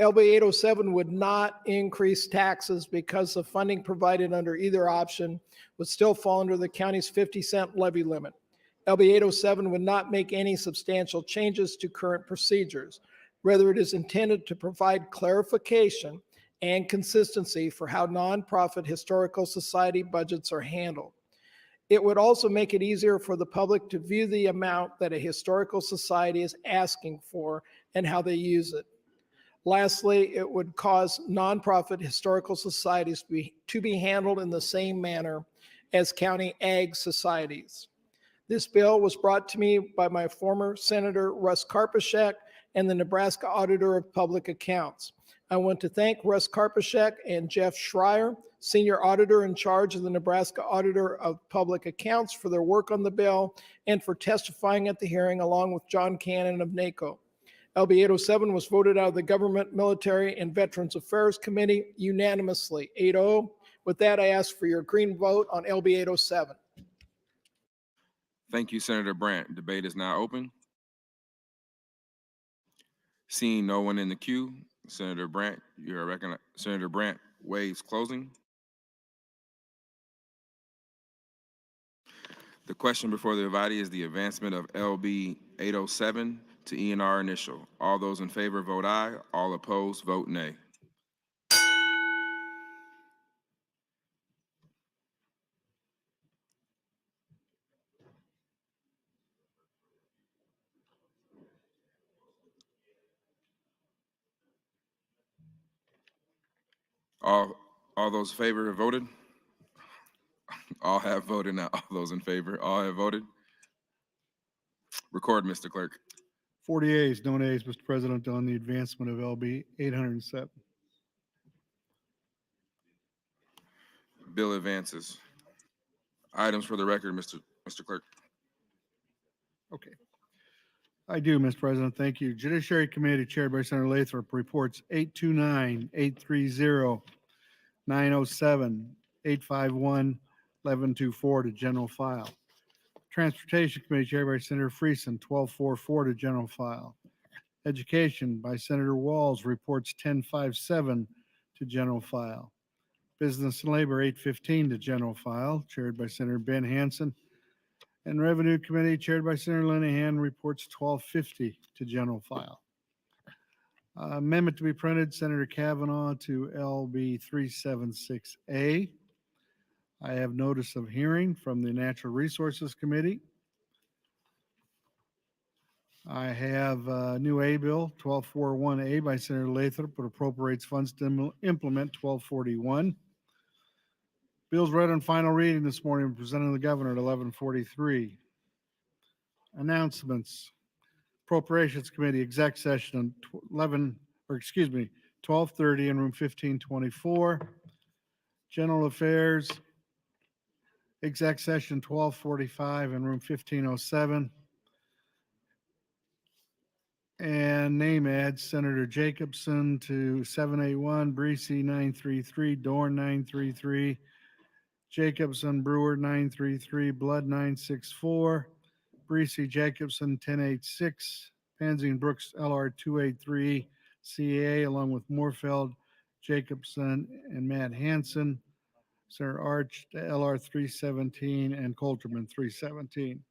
LB 807 would not increase taxes because the funding provided under either option would still fall under the county's 50-cent levy limit. LB 807 would not make any substantial changes to current procedures. Rather, it is intended to provide clarification and consistency for how nonprofit historical society budgets are handled. It would also make it easier for the public to view the amount that a historical society is asking for and how they use it. Lastly, it would cause nonprofit historical societies to be handled in the same manner as county ag societies. This bill was brought to me by my former Senator Russ Karpyshek and the Nebraska Auditor of Public Accounts. I want to thank Russ Karpashek and Jeff Schreier, Senior Auditor in charge of the Nebraska Auditor of Public Accounts, for their work on the bill and for testifying at the hearing, along with John Cannon of NACO. LB 807 was voted out of the Government, Military, and Veterans Affairs Committee unanimously, 8-0. With that, I ask for your green vote on LB 807. Thank you, Senator Brandt. Debate is now open. Seeing no one in the queue, Senator Brandt, you are recognized. Senator Brandt waives closing. The question before the body is the advancement of LB 807 to ENR initial. All those in favor vote aye. All opposed vote nay. All those in favor have voted. All have voted now. All those in favor, all have voted. Record, Mr. Clerk. 40 ayes, no nays, Mr. President, on the advancement of LB 807. Bill advances. Items for the record, Mr. Clerk. Okay. I do, Mr. President. Thank you. Judiciary Committee chaired by Senator Lathrop reports 829, 830, 907, 851, 1124 to general file. Transportation Committee chaired by Senator Friesen, 1244 to general file. Education by Senator Walls reports 1057 to general file. Business and Labor 815 to general file, chaired by Senator Ben Hansen. And Revenue Committee chaired by Senator Linehan reports 1250 to general file. Amendment to be printed, Senator Kavanaugh to LB 376A. I have notice of hearing from the Natural Resources Committee. I have a new A bill, 1241A by Senator Lathrop, that appropriates funds to implement 1241. Bills read on final reading this morning, presented to the governor at 11:43. Announcements. Appropriations Committee exec session on 12:30 in room 1524. General Affairs exec session 12:45 in room 1507. And name ads, Senator Jacobson to 781, Breesy 933, Dorn 933, Jacobson Brewer 933, Blood 964, Breesy Jacobson 1086, Pansy and Brooks LR 283, CA along with Moorfeld, Jacobson, and Matt Hansen, Senator Arch LR 317, and Coulterman 317.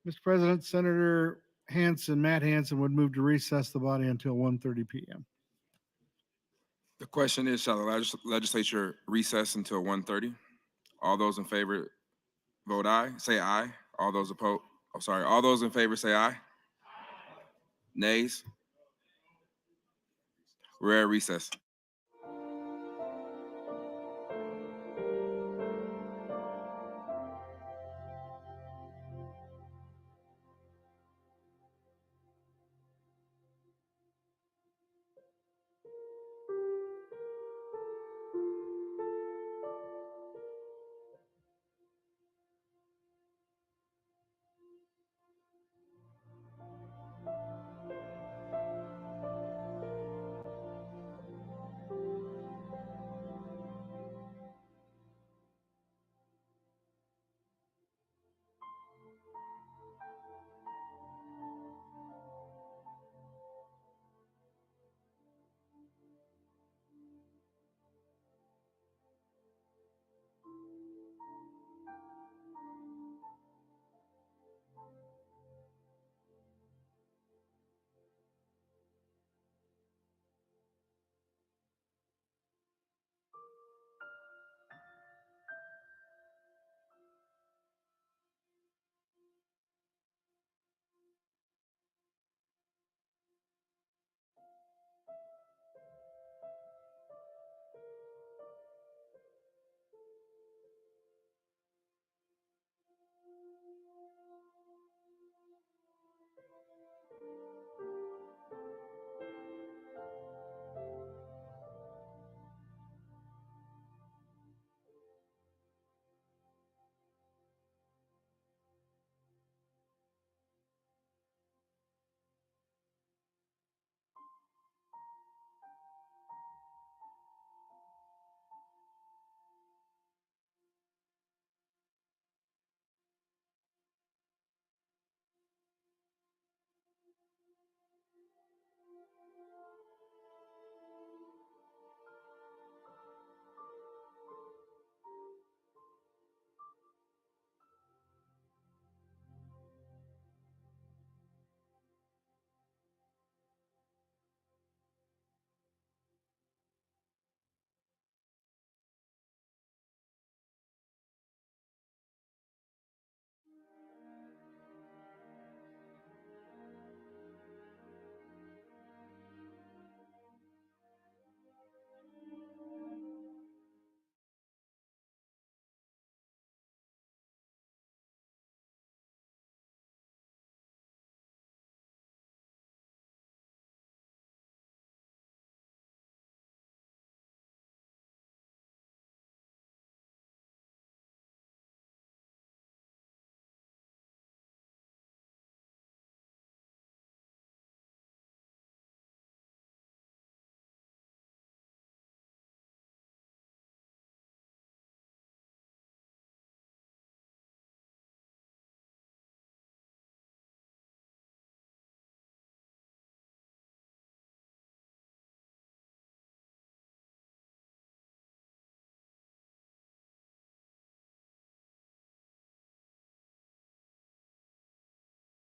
Mr. President, Senator Matt Hansen would move to recess the body until 1:30 p.m. The question is, shall the legislature recess until 1:30? All those in favor vote aye, say aye. All those opposed, all those in favor say aye. Nays? We're at recess.